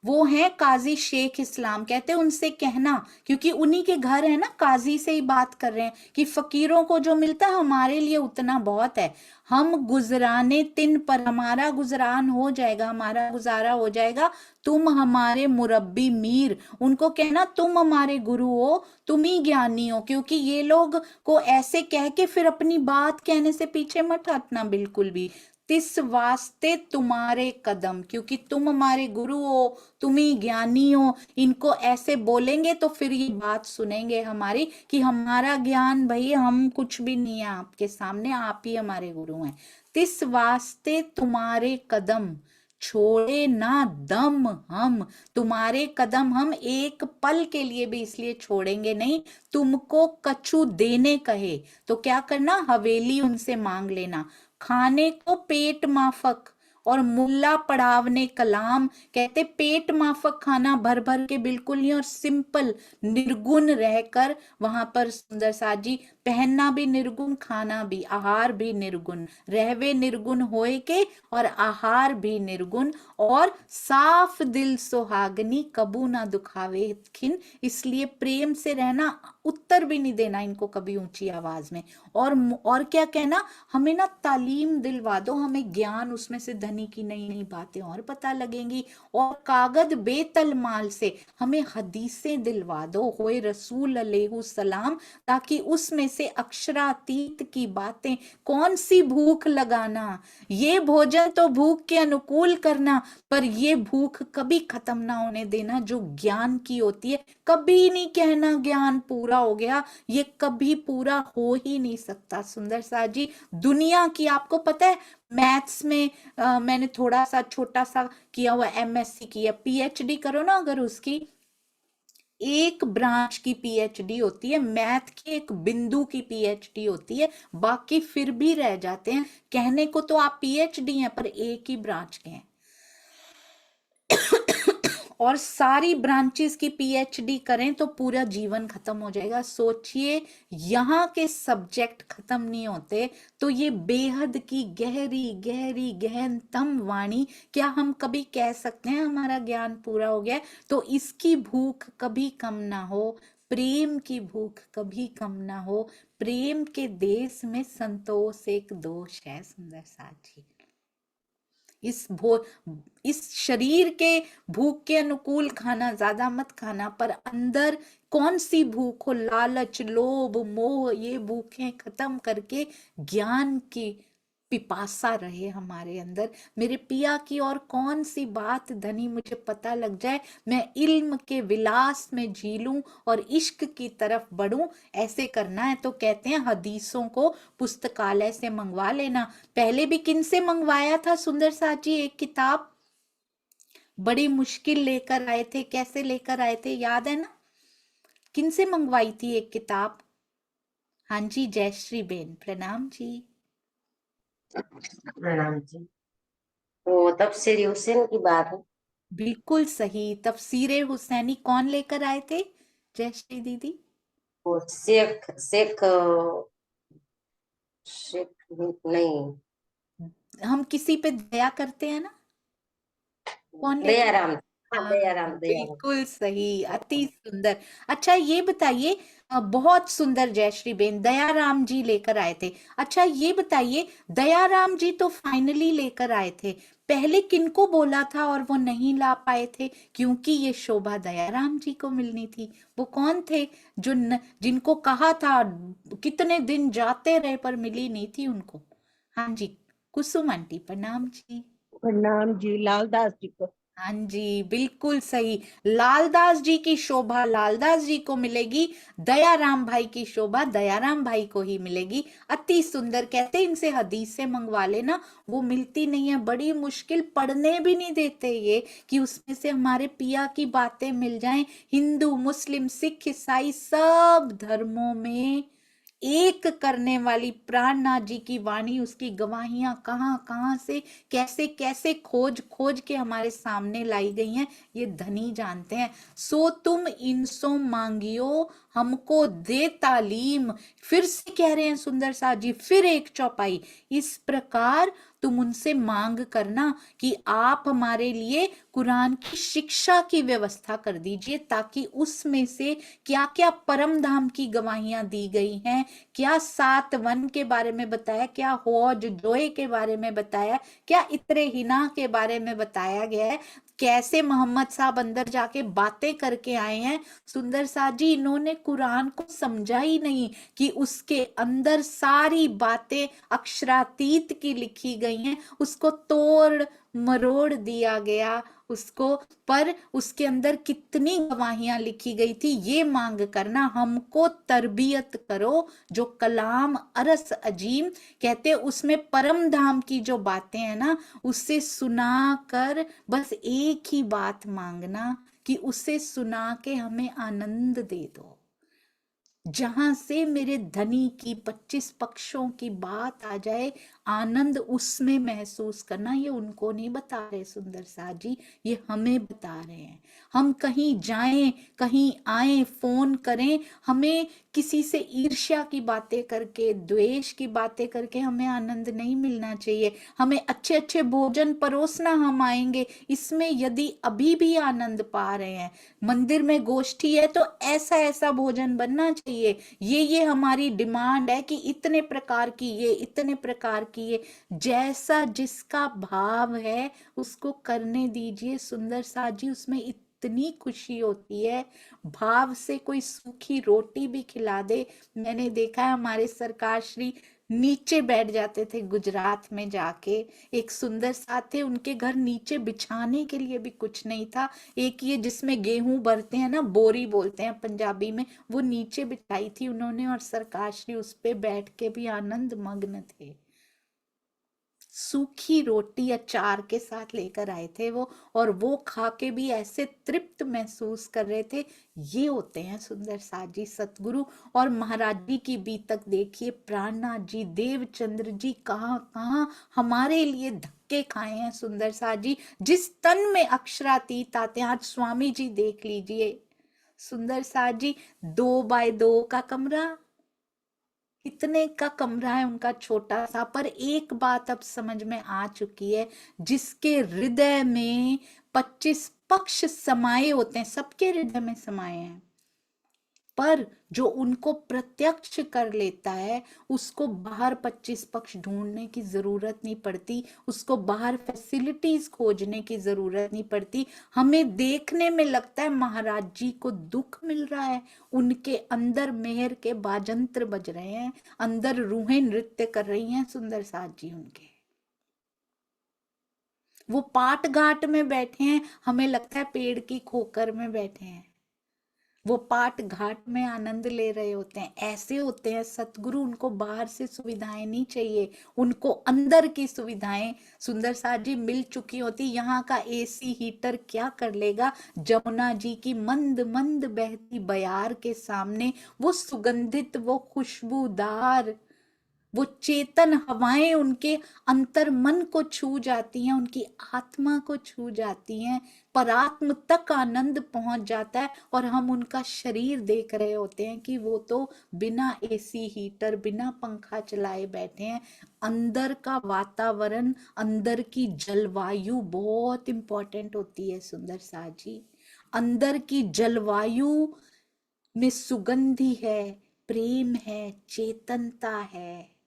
S1: वो है काजी शेख इस्लाम। कहते हैं उनसे कहना, क्योंकि उन्हीं के घर है ना, काजी से ही बात कर रहे हैं कि फकीरों को जो मिलता है हमारे लिए उतना बहुत है, हम गुजराने तिन पर, हमारा गुजरान हो जाएगा, हमारा गुजारा हो जाएगा, तुम हमारे मुरब्बी मीर। उनको कहना तुम हमारे गुरु हो, तुम ही ज्ञानी हो। क्योंकि ये लोग को ऐसे कह के फिर अपनी बात कहने से पीछे मत हटना बिल्कुल भी। तिस वास्ते तुम्हारे कदम, क्योंकि तुम हमारे गुरु हो, तुम ही ज्ञानी हो। इनको ऐसे बोलेंगे तो फिर ये बात सुनेंगे हमारी कि हमारा ज्ञान भाई हम कुछ भी नहीं है आपके सामने, आप ही हमारे गुरु हैं। तिस वास्ते तुम्हारे कदम छोड़े ना दम हम, तुम्हारे कदम हम एक पल के लिए भी इसलिए छोड़ेंगे नहीं। तुमको कछु देने कहे तो क्या करना? हवेली उनसे मांग लेना। खाने को पेट माफक और मुल्ला पढ़ावने कलाम। कहते पेट माफक खाना भर भर के बिल्कुल नहीं, और सिंपल निर्गुण रहकर वहां पर सुंदर साथ जी, पहनना भी निर्गुण, खाना भी, आहार भी निर्गुण, रहवे निर्गुण होए के और आहार भी निर्गुण, और साफ दिल सुहागनी कबू ना दुखावे खिन। इसलिए प्रेम से रहना, उत्तर भी नहीं देना इनको कभी ऊंची आवाज में। और क्या कहना? हमें ना तालीम दिलवा दो, हमें ज्ञान उसमें से धनी की नई नई बातें और पता लगेंगी, और कागज बेतल माल से हमें हदीसें दिलवा दो होए रसूल अलैहि सलाम, ताकि उसमें से अक्षरातीत की बातें। कौन सी भूख लगाना, ये भोजन तो भूख के अनुकूल करना, पर ये भूख कभी खत्म ना होने देना जो ज्ञान की होती है। कभी नहीं कहना ज्ञान पूरा हो गया, ये कभी पूरा हो ही नहीं सकता सुंदर साथ जी। दुनिया की आपको पता है, मैथ्स में मैंने थोड़ा सा छोटा सा किया हुआ, एमएससी किया, पीएचडी करो ना अगर, उसकी एक ब्रांच की पीएचडी होती है, मैथ की एक बिंदु की पीएचडी होती है, बाकी फिर भी रह जाते हैं। कहने को तो आप पीएचडी हैं पर एक ही ब्रांच के हैं, और सारी ब्रांचेस की पीएचडी करें तो पूरा जीवन खत्म हो जाएगा। सोचिए यहाँ के सब्जेक्ट खत्म नहीं होते तो ये बेहद की गहरी गहरी गहनतम वाणी, क्या हम कभी कह सकते हैं हमारा ज्ञान पूरा हो गया? तो इसकी भूख कभी कम ना हो, प्रेम की भूख कभी कम ना हो। प्रेम के देश में संतोष एक दोष है सुंदर साथ जी। इस शरीर के भूख के अनुकूल खाना ज्यादा मत खाना, पर अंदर कौन सी भूख हो, लालच, लोभ, मोह, ये भूखें खत्म करके ज्ञान की पिपासा रहे हमारे अंदर। मेरे पिया की और कौन सी बात धनी मुझे पता लग जाए, मैं इल्म के विलास में झीलूं और इश्क की तरफ बढ़ूं। ऐसे करना है तो कहते हैं हदीसों को पुस्तकालय से मंगवा लेना। पहले भी किन से मंगवाया था सुंदर साथ जी एक किताब? बड़ी मुश्किल लेकर आए थे। कैसे लेकर आए थे, याद है ना? किन से मंगवाई थी एक किताब? हाँ जी, जयश्री बेन, प्रणाम जी।
S9: प्रणाम जी। वो तफसीर हुसैन की बात है।
S1: बिल्कुल सही, तफसीरे हुसैनी कौन लेकर आए थे जयश्री दीदी?
S9: वो शेख शेख शेख नहीं,
S1: हम किसी पे दया करते हैं ना, कौन लेकर?
S9: दयाराम। हाँ,
S1: हाँ,
S9: दयाराम दयाराम।
S1: बिल्कुल सही, अति सुंदर। अच्छा ये बताइए, बहुत सुंदर जयश्री बेन, दयाराम जी लेकर आए थे। अच्छा ये बताइए, दयाराम जी तो फाइनली लेकर आए थे, पहले किनको बोला था और वो नहीं ला पाए थे? क्योंकि ये शोभा दयाराम जी को मिलनी थी। वो कौन थे जिनको कहा था, कितने दिन जाते रहे पर मिली नहीं थी उनको? हाँ जी, कुसुम आंटी, प्रणाम जी।
S7: प्रणाम जी, लालदास जी को।
S1: हाँ जी, बिल्कुल सही। लालदास जी की शोभा लालदास जी को मिलेगी, दयाराम भाई की शोभा दयाराम भाई को ही मिलेगी। अति सुंदर। कहते इनसे हदीसें मंगवा लेना, वो मिलती नहीं है, बड़ी मुश्किल, पढ़ने भी नहीं देते ये कि उसमें से हमारे पिया की बातें मिल जाएं। हिंदू, मुस्लिम, सिख, ईसाई सब धर्मों में एक करने वाली प्राणनाथ जी की वाणी, उसकी गवाहियां कहाँ कहाँ से कैसे कैसे खोज खोज के हमारे सामने लाई गई हैं, ये धनी जानते हैं। सो तुम इनसो मांगियो, हमको दे तालीम। फिर से कह रहे हैं सुंदर साथ जी, फिर एक चौपाई, इस प्रकार तुम उनसे मांग करना कि आप हमारे लिए कुरान की शिक्षा की व्यवस्था कर दीजिए, ताकि उसमें से क्या क्या परम धाम की गवाहियां दी गई हैं, क्या 7 वन के बारे में बताया, क्या हौज जोए के बारे में बताया, क्या इतरे हिना के बारे में बताया गया है, कैसे मोहम्मद साहब अंदर जाके बातें करके आए हैं। सुंदर साथ जी, इन्होंने कुरान को समझा ही नहीं कि उसके अंदर सारी बातें अक्षरातीत की लिखी गई हैं, उसको तोड़ मरोड़ दिया गया उसको, पर उसके अंदर कितनी गवाहियां लिखी गई थी, ये मांग करना। हमको तरबियत करो, जो कलाम अरस अजीम कहते, उसमें परम धाम की जो बातें हैं ना, उससे सुना कर बस एक ही बात मांगना कि उसे सुना के हमें आनंद दे दो। जहां से मेरे धनी की 25 पक्षों की बात आ जाए, आनंद उसमें महसूस करना। ये उनको नहीं बता रहे सुंदर साथ जी, ये हमें बता रहे हैं। हम कहीं जाएं, कहीं आए, फोन करें, हमें किसी से ईर्ष्या की बातें करके, द्वेष की बातें करके हमें आनंद नहीं मिलना चाहिए। हमें अच्छे अच्छे भोजन परोसना, हम आएंगे, इसमें यदि अभी भी आनंद पा रहे हैं, मंदिर में गोष्ठी है तो ऐसा ऐसा भोजन बनना चाहिए, ये हमारी डिमांड है कि इतने प्रकार की ये, इतने प्रकार की ये, जैसा जिसका भाव है उसको करने दीजिए सुंदर साथ जी, उसमें इतनी खुशी होती है। भाव से कोई सूखी रोटी भी खिला दे। मैंने देखा है हमारे सरकार श्री नीचे बैठ जाते थे गुजरात में जाके, एक सुंदर साथ थे, उनके घर नीचे बिछाने के लिए भी कुछ नहीं था। एक ये जिसमें गेहूं भरते हैं ना, बोरी बोलते हैं पंजाबी में, वो नीचे बिछाई थी उन्होंने, और सरकार श्री उस पे बैठ के भी आनंद मग्न थे। सूखी रोटी अचार के साथ लेकर आए थे वो, और वो खा के भी ऐसे तृप्त महसूस कर रहे थे। ये होते हैं सुंदर साथ जी सतगुरु। और महाराज जी की बीतक देखिए, प्राणनाथ जी, देवचंद्र जी, कहाँ कहाँ हमारे लिए धक्के खाए हैं सुंदर साथ जी। जिस तन में अक्षरातीत आते हैं, आज स्वामी जी देख लीजिए सुंदर साथ जी, 2 बाय 2 का कमरा, कितने का कमरा है उनका, छोटा सा, पर एक बात अब समझ में आ चुकी है, जिसके हृदय में 25 पक्ष समाये होते हैं, सबके हृदय में समाये हैं, पर जो उनको प्रत्यक्ष कर लेता है उसको बाहर 25 पक्ष ढूंढने की जरूरत नहीं पड़ती, उसको बाहर फैसिलिटीज खोजने की जरूरत नहीं पड़ती। हमें देखने में लगता है महाराज जी को दुख मिल रहा है, उनके अंदर मेहर के बाजंत्र बज रहे हैं, अंदर रूहें नृत्य कर रही हैं सुंदर साथ जी उनके। वो पाट घाट में बैठे हैं, हमें लगता है पेड़ की खोकर में बैठे हैं। वो पाट घाट में आनंद ले रहे होते हैं। ऐसे होते हैं सतगुरु, उनको बाहर से सुविधाएं नहीं चाहिए, उनको अंदर की सुविधाएं सुंदर साथ जी मिल चुकी होती। यहाँ का एसी हीटर क्या कर लेगा जमुना जी की मंद मंद बहती बयार के सामने। वो सुगंधित, वो खुशबूदार, वो चेतन हवाएं उनके अंतर मन को छू जाती हैं, उनकी आत्मा को छू जाती हैं, परात्म तक आनंद पहुंच जाता है। और हम उनका शरीर देख रहे होते हैं कि वो तो बिना एसी हीटर, बिना पंखा चलाए बैठे हैं। अंदर का वातावरण, अंदर की जलवायु बहुत इंपॉर्टेंट होती है सुंदर साथ जी। अंदर की जलवायु में सुगंधी है, प्रेम है, चेतनता है।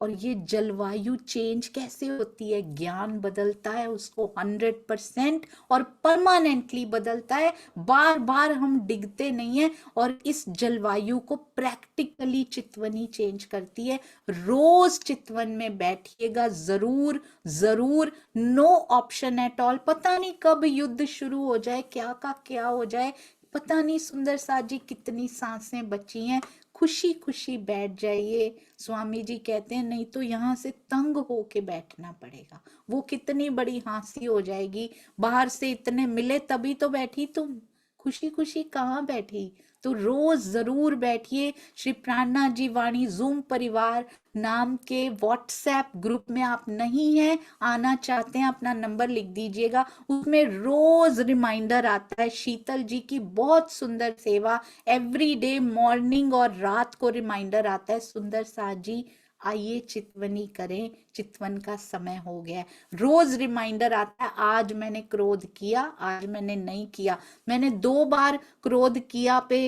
S1: और ये जलवायु चेंज कैसे होती है? ज्ञान बदलता है उसको 100% और परमानेंटली बदलता है। बार बार हम डिगते नहीं है। और इस जलवायु को प्रैक्टिकली चितवनी चेंज करती है। रोज चितवन में बैठिएगा जरूर जरूर, नो ऑप्शन एट ऑल। पता नहीं कब युद्ध शुरू हो जाए, क्या का क्या हो जाए, पता नहीं सुंदर साथ जी कितनी सांसें बची हैं। खुशी खुशी बैठ जाइए। स्वामी जी कहते हैं नहीं तो यहाँ से तंग होके बैठना पड़ेगा। वो कितनी बड़ी हंसी हो जाएगी, बाहर से इतने मिले तभी तो बैठी तुम, खुशी खुशी कहाँ बैठी। तो रोज जरूर बैठिए। श्री प्राणनाथ जी वाणी जूम परिवार नाम के व्हाट्सएप ग्रुप में आप नहीं हैं, आना चाहते हैं, अपना नंबर लिख दीजिएगा। उसमें रोज रिमाइंडर आता है। शीतल जी की बहुत सुंदर सेवा, एवरी डे मॉर्निंग और रात को रिमाइंडर आता है। सुंदर साथ जी आइए चितवनी करें, चितवन का समय हो गया है। रोज रिमाइंडर आता है, आज मैंने क्रोध किया, आज मैंने नहीं किया। मैंने 2 बार क्रोध किया पे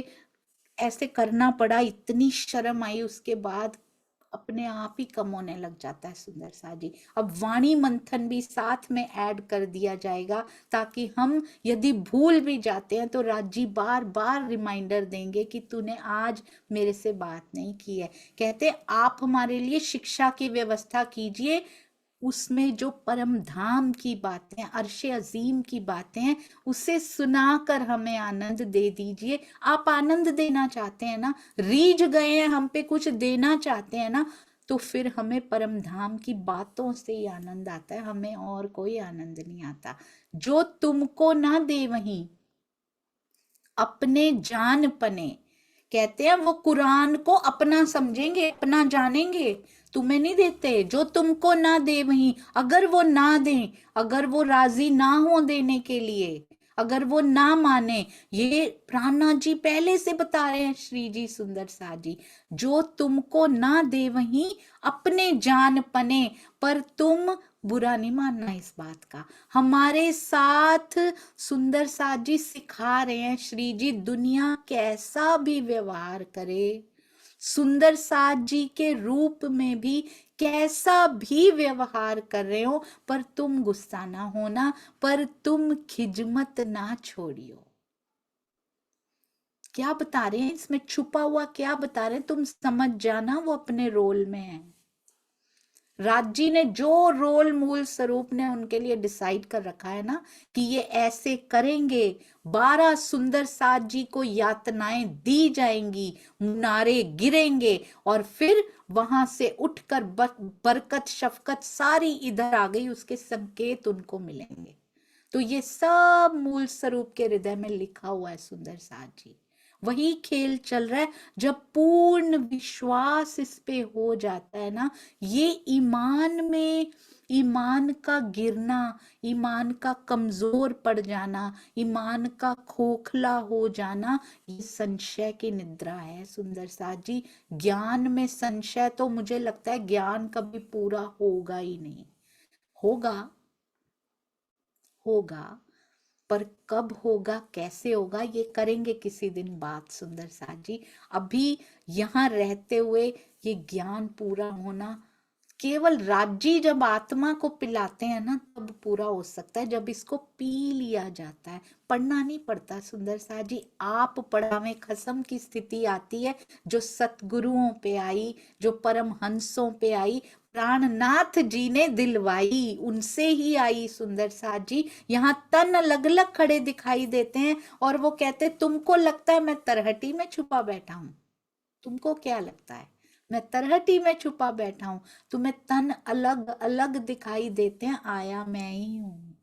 S1: ऐसे करना पड़ा, इतनी शर्म आई, उसके बाद अपने आप ही कम होने लग जाता है सुंदर साथ जी। अब वाणी मंथन भी साथ में ऐड कर दिया जाएगा ताकि हम यदि भूल भी जाते हैं तो राजी बार बार रिमाइंडर देंगे कि तूने आज मेरे से बात नहीं की है। कहते आप हमारे लिए शिक्षा की व्यवस्था कीजिए, उसमें जो परम धाम की बातें, अर्शे अजीम की बातें हैं, उसे सुनाकर हमें आनंद दे दीजिए। आप आनंद देना चाहते हैं ना, रीझ गए हैं हम पे, कुछ देना चाहते हैं ना, तो फिर हमें परम धाम की बातों से ही आनंद आता है, हमें और कोई आनंद नहीं आता। जो तुमको ना दे वहीं अपने जान पने, कहते हैं वो कुरान को अपना समझेंगे, अपना जानेंगे। तुम्हें नहीं देते, जो तुमको ना दे वहीं, अगर वो ना दें, अगर वो राजी ना हो देने के लिए, अगर वो ना माने, ये प्राणनाथ जी पहले से बता रहे हैं, श्री जी सुंदर साथ जी, जो तुमको ना दे वहीं अपने जान पने। पर तुम बुरा नहीं मानना इस बात का। हमारे साथ सुंदर साथ जी सिखा रहे हैं, श्री जी दुनिया कैसा भी व्यवहार करे, सुंदर साथ जी के रूप में भी कैसा भी व्यवहार कर रहे हो, पर तुम गुस्सा ना होना, पर तुम खिजमत ना छोड़ियो। क्या बता रहे हैं इसमें छुपा हुआ, क्या बता रहे हैं? तुम समझ जाना वो अपने रोल में है। राज जी ने जो रोल मूल स्वरूप ने उनके लिए डिसाइड कर रखा है ना कि ये ऐसे करेंगे, 12 सुंदर साथ जी को यातनाएं दी जाएंगी, मुनारे गिरेंगे और फिर वहां से उठकर बरकत शफकत सारी इधर आ गई, उसके संकेत उनको मिलेंगे। तो ये सब मूल स्वरूप के हृदय में लिखा हुआ है सुंदर साथ जी। वही खेल चल रहा है। जब पूर्ण विश्वास इस पे हो जाता है ना, ये ईमान में ईमान का गिरना, ईमान का कमजोर पड़ जाना, ईमान का खोखला हो जाना, ये संशय की निद्रा है सुंदर साथ जी। ज्ञान में संशय तो मुझे लगता है ज्ञान कभी पूरा होगा ही नहीं। होगा पर कब होगा, कैसे होगा, ये करेंगे किसी दिन बात सुंदर साथ जी। अभी यहाँ रहते हुए ये ज्ञान पूरा होना, केवल राजी जब आत्मा को पिलाते हैं ना तब पूरा हो सकता है, जब इसको पी लिया जाता है। पढ़ना नहीं पड़ता सुंदर साथ जी, आप पढ़ावे खसम की स्थिति आती है जो सतगुरुओं पे आई, जो परमहंसों पे आई, प्राणनाथ जी ने दिलवाई, उनसे ही आई सुंदर साथ जी। यहाँ तन अलग अलग खड़े दिखाई देते हैं और वो कहते तुमको लगता है मैं तरहटी में छुपा बैठा हूं, तुमको क्या लगता है मैं तरहटी में छुपा बैठा हूं, तुम्हें तन अलग अलग दिखाई देते हैं, आया मैं ही हूं।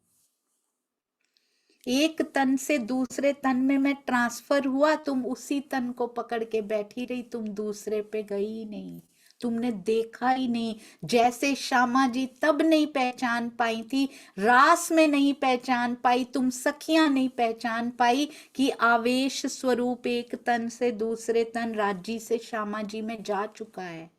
S1: एक तन से दूसरे तन में मैं ट्रांसफर हुआ, तुम उसी तन को पकड़ के बैठी रही, तुम दूसरे पे गई नहीं, तुमने देखा ही नहीं। जैसे श्यामा जी तब नहीं पहचान पाई थी, रास में नहीं पहचान पाई, तुम सखियां नहीं पहचान पाई कि आवेश स्वरूप एक तन से दूसरे तन राजी से श्यामा जी में जा चुका है।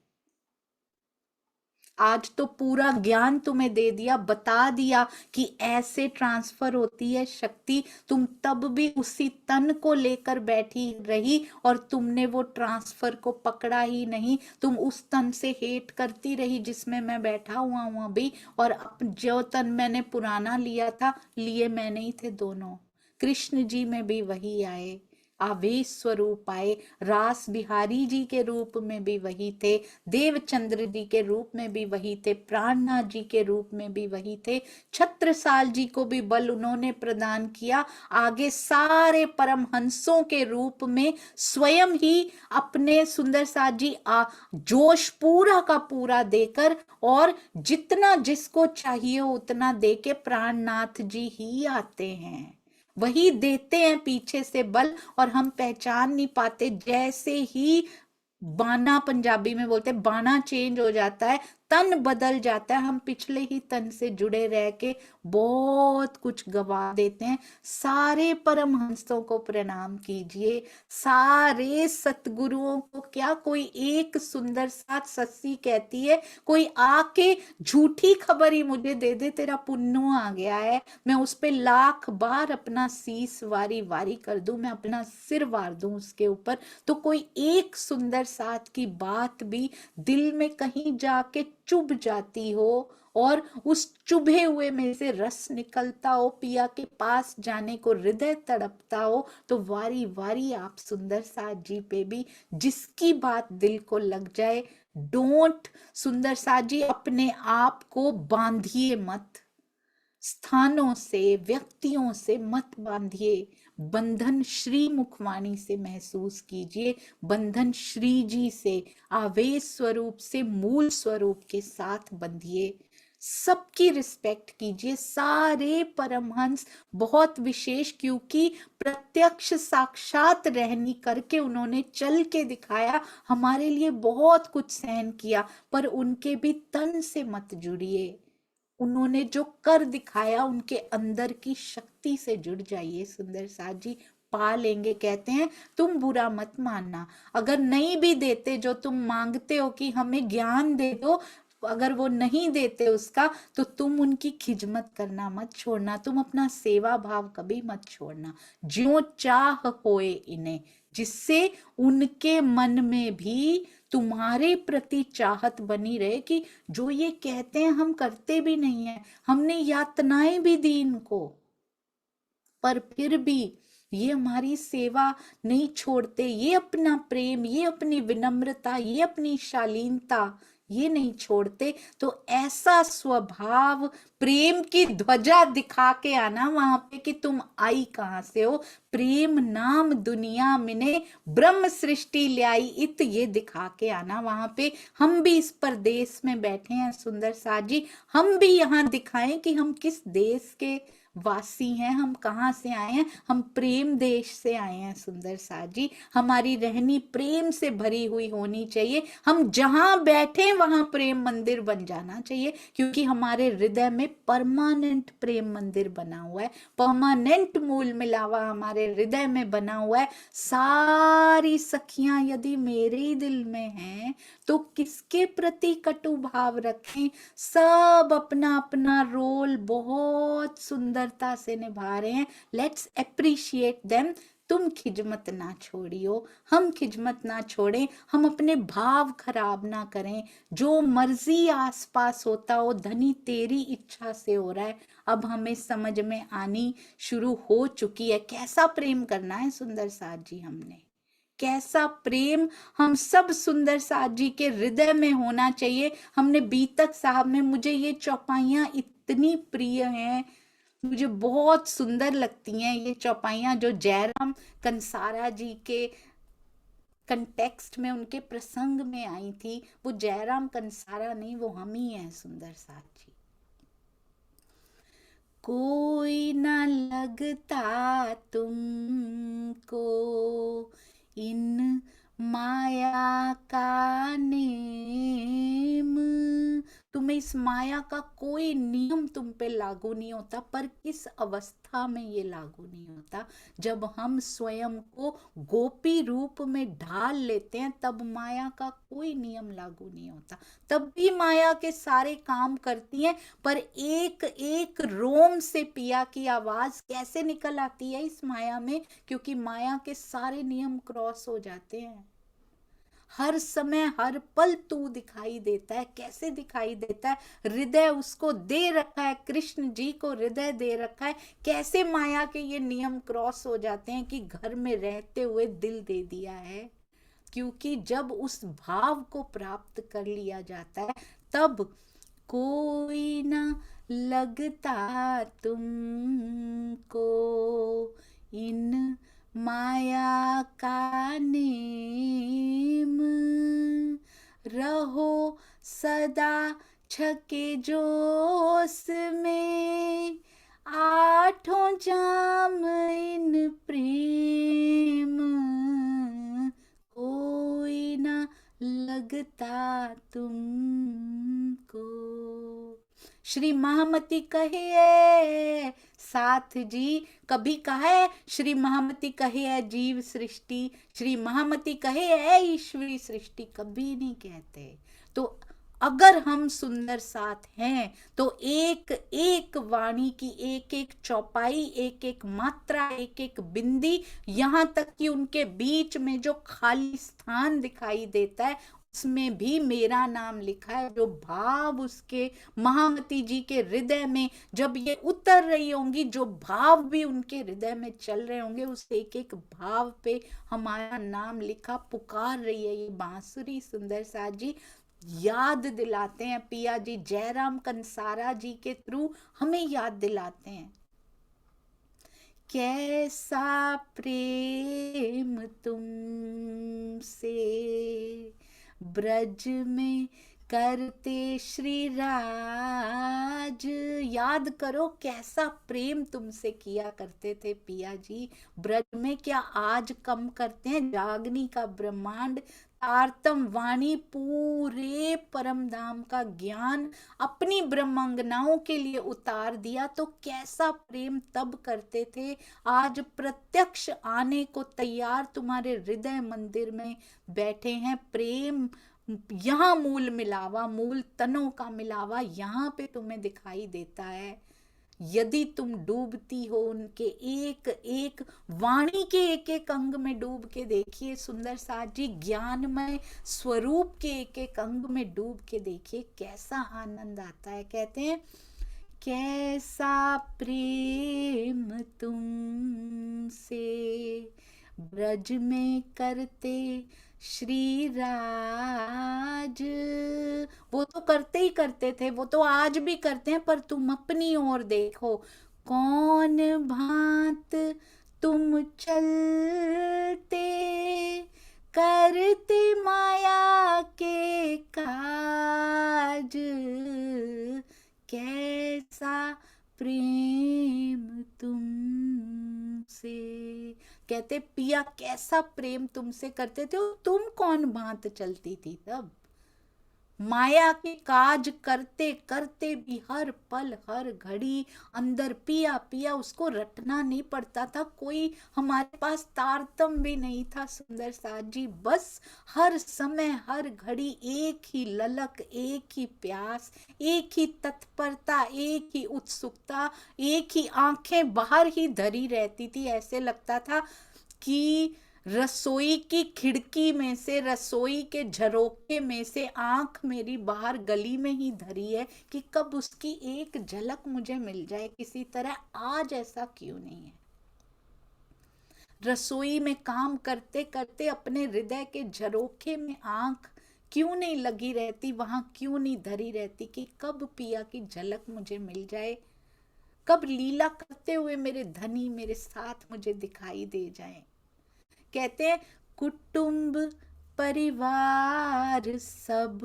S1: आज तो पूरा ज्ञान तुम्हें दे दिया, बता दिया कि ऐसे ट्रांसफर होती है शक्ति। तुम तब भी उसी तन को लेकर बैठी रही और तुमने वो ट्रांसफर को पकड़ा ही नहीं, तुम उस तन से हेट करती रही जिसमें मैं बैठा हुआ हूं अभी, और जो तन मैंने पुराना लिया था, लिए मैंने ही थे दोनों। कृष्ण जी में भी वही आए, आवेश स्वरूप आए, रास बिहारी जी के रूप में भी वही थे, देवचंद्र जी के रूप में भी वही थे, प्राणनाथ जी के रूप में भी वही थे, छत्रसाल जी को भी बल उन्होंने प्रदान किया, आगे सारे परमहंसों के रूप में स्वयं ही अपने सुंदर साथ जी जोश पूरा का पूरा देकर, और जितना जिसको चाहिए उतना देके प्राणनाथ जी ही आते हैं, वही देते हैं पीछे से बल, और हम पहचान नहीं पाते। जैसे ही बाना, पंजाबी में बोलते हैं, बाना चेंज हो जाता है, तन बदल जाता है, हम पिछले ही तन से जुड़े रह के बहुत कुछ गवा देते हैं। सारे परमहंसों को प्रणाम कीजिए, सारे सतगुरुओं को। क्या कोई एक सुंदर साथ सस्सी कहती है, कोई आके झूठी खबर ही मुझे दे दे, तेरा पुन्नु आ गया है, मैं उस पे लाख बार अपना शीस वारी वारी कर दूं, मैं अपना सिर वार दूं उसके ऊपर, तो कोई एक सुंदर साथ की बात भी दिल में कहीं जाके चुभ जाती हो और उस चुभे हुए में से रस निकलता हो, पिया के पास जाने को हृदय तड़पता हो, तो वारी वारी आप सुंदर साथ जी पे भी जिसकी बात दिल को लग जाए, डोंट सुंदर साथ जी अपने आप को बांधिए मत, स्थानों से व्यक्तियों से मत बांधिए, बंधन श्री मुखवाणी से महसूस कीजिए, बंधन श्री जी से, आवेश स्वरूप से, मूल स्वरूप के साथ बंधिए, सबकी रिस्पेक्ट कीजिए। सारे परमहंस बहुत विशेष, क्योंकि प्रत्यक्ष साक्षात रहनी करके उन्होंने चल के दिखाया, हमारे लिए बहुत कुछ सहन किया, पर उनके भी तन से मत जुड़िए, उन्होंने जो कर दिखाया उनके अंदर की शक्ति से जुड़ जाइए। सुंदर साथ जी पा लेंगे, कहते हैं तुम बुरा मत मानना, अगर नहीं भी देते जो तुम मांगते हो कि हमें ज्ञान दे दो, अगर वो नहीं देते उसका, तो तुम उनकी खिजमत करना मत छोड़ना, तुम अपना सेवा भाव कभी मत छोड़ना, ज्यों चाह होए इन्हें, जिससे उनके मन में भी तुम्हारे प्रति चाहत बनी रहे कि जो ये कहते हैं हम करते भी नहीं है, हमने यातनाएं भी दी इनको, पर फिर भी ये हमारी सेवा नहीं छोड़ते, ये अपना प्रेम, ये अपनी विनम्रता, ये अपनी शालीनता ये नहीं छोड़ते। तो ऐसा स्वभाव, प्रेम की ध्वजा दिखा के आना वहां पे कि तुम आई कहां से हो, प्रेम नाम दुनिया मिने ब्रह्म सृष्टि ल्याई इत, ये दिखा के आना वहां पे। हम भी इस परदेश में बैठे हैं सुंदर साथ जी, हम भी यहाँ दिखाएं कि हम किस देश के वासी हैं, हम कहाँ से आए हैं, हम प्रेम देश से आए हैं सुंदर साथ जी। हमारी रहनी प्रेम से भरी हुई होनी चाहिए, हम जहां बैठे वहां प्रेम मंदिर बन जाना चाहिए, क्योंकि हमारे हृदय में परमानेंट प्रेम मंदिर बना हुआ है, परमानेंट मूल मिलावा हमारे हृदय में बना हुआ है। सारी सखियां यदि मेरे ही दिल में हैं तो किसके प्रति कटु भाव रखें, सब अपना अपना रोल बहुत सुंदर सुंदरता से निभा रहे हैं, लेट्स अप्रिशिएट देम। तुम खिजमत ना छोड़ियो, हम खिजमत ना छोड़ें, हम अपने भाव खराब ना करें। जो मर्जी आसपास होता हो धनी तेरी इच्छा से हो रहा है। अब हमें समझ में आनी शुरू हो चुकी है कैसा प्रेम करना है सुंदर साथ जी। हमने कैसा प्रेम हम सब सुंदर साथ जी के हृदय में होना चाहिए। हमने बीतक साहब में, मुझे ये चौपाइयां इतनी प्रिय हैं, मुझे बहुत सुंदर लगती हैं ये चौपाइयां जो जयराम कंसारा जी के कंटेक्स्ट में, उनके प्रसंग में आई थी। वो जयराम कंसारा नहीं, वो हम ही हैं सुंदर साथ जी। कोई ना लगता तुमको इन माया का नेम, तुम्हें इस माया का कोई नियम तुम पे लागू नहीं होता। पर किस अवस्था में ये लागू नहीं होता? जब हम स्वयं को गोपी रूप में ढाल लेते हैं तब माया का कोई नियम लागू नहीं होता। तब भी माया के सारे काम करती हैं, पर एक एक रोम से पिया की आवाज कैसे निकल आती है इस माया में? क्योंकि माया के सारे नियम क्रॉस हो जाते हैं। हर समय हर पल तू दिखाई देता है। कैसे दिखाई देता है? हृदय उसको दे रखा है, कृष्ण जी को हृदय दे रखा है। कैसे माया के ये नियम क्रॉस हो जाते हैं कि घर में रहते हुए दिल दे दिया है? क्योंकि जब उस भाव को प्राप्त कर लिया जाता है तब कोई ना लगता तुमको इन माया का नेम, रहो सदा छके जोश में, आठों जाम इन प्रेम, कोई ना लगता तुमको। श्री महामती कहे साथ जी, कभी कहा है श्री महामती कहे है जीव सृष्टि, श्री महामती कहे है ईश्वरी सृष्टि, कभी नहीं कहते। तो अगर हम सुंदर साथ हैं तो एक एक वाणी की एक एक चौपाई, एक एक मात्रा, एक एक बिंदी, यहाँ तक कि उनके बीच में जो खाली स्थान दिखाई देता है उसमें भी मेरा नाम लिखा है। जो भाव उसके महामती जी के हृदय में जब ये उतर रही होंगी, जो भाव भी उनके हृदय में चल रहे होंगे, उस एक एक भाव पे हमारा नाम लिखा पुकार रही है ये बांसुरी। सुंदर साथ जी याद दिलाते हैं, पिया जी जयराम कंसारा जी के थ्रू हमें याद दिलाते हैं कैसा प्रेम तुमसे ब्रज में करते श्री राज। याद करो कैसा प्रेम तुमसे किया करते थे पिया जी ब्रज में। क्या आज कम करते हैं? जागनी का ब्रह्मांड, तारतम वाणी, पूरे परम धाम का ज्ञान अपनी ब्रह्मांगनाओं के लिए उतार दिया। तो कैसा प्रेम तब करते थे, आज प्रत्यक्ष आने को तैयार तुम्हारे हृदय मंदिर में बैठे हैं। प्रेम यहाँ मूल मिलावा, मूल तनों का मिलावा यहाँ पे तुम्हें दिखाई देता है। यदि तुम डूबती हो उनके एक एक वाणी के एक एक अंग में डूब के देखिए सुंदर साथ जी, ज्ञानमय स्वरूप के एक एक अंग में डूब के देखिए कैसा आनंद आता है। कहते हैं कैसा प्रेम तुमसे ब्रज में करते श्री राज। वो तो करते ही करते थे, वो तो आज भी करते हैं, पर तुम अपनी ओर देखो कौन भांत तुम चलते करते माया के काज। कैसा प्रेम तुमसे, कहते पिया कैसा प्रेम तुमसे करते थे। तुम कौन भांत चलती थी तब? माया के काज करते करते भी हर पल हर घड़ी अंदर पिया पिया, उसको रटना नहीं पड़ता था, कोई हमारे पास तारतम भी नहीं था सुंदर साथ जी। बस हर समय हर घड़ी एक ही ललक, एक ही प्यास, एक ही तत्परता, एक ही उत्सुकता, एक ही आंखें बाहर ही धरी रहती थी। ऐसे लगता था कि रसोई की खिड़की में से, रसोई के झरोखे में से आंख मेरी बाहर गली में ही धरी है कि कब उसकी एक झलक मुझे मिल जाए किसी तरह। आज ऐसा क्यों नहीं है? रसोई में काम करते करते अपने हृदय के झरोखे में आंख क्यों नहीं लगी रहती, वहां क्यों नहीं धरी रहती कि कब पिया की झलक मुझे मिल जाए, कब लीला करते हुए मेरे धनी मेरे साथ मुझे दिखाई दे जाए। कहते हैं कुटुंब परिवार सब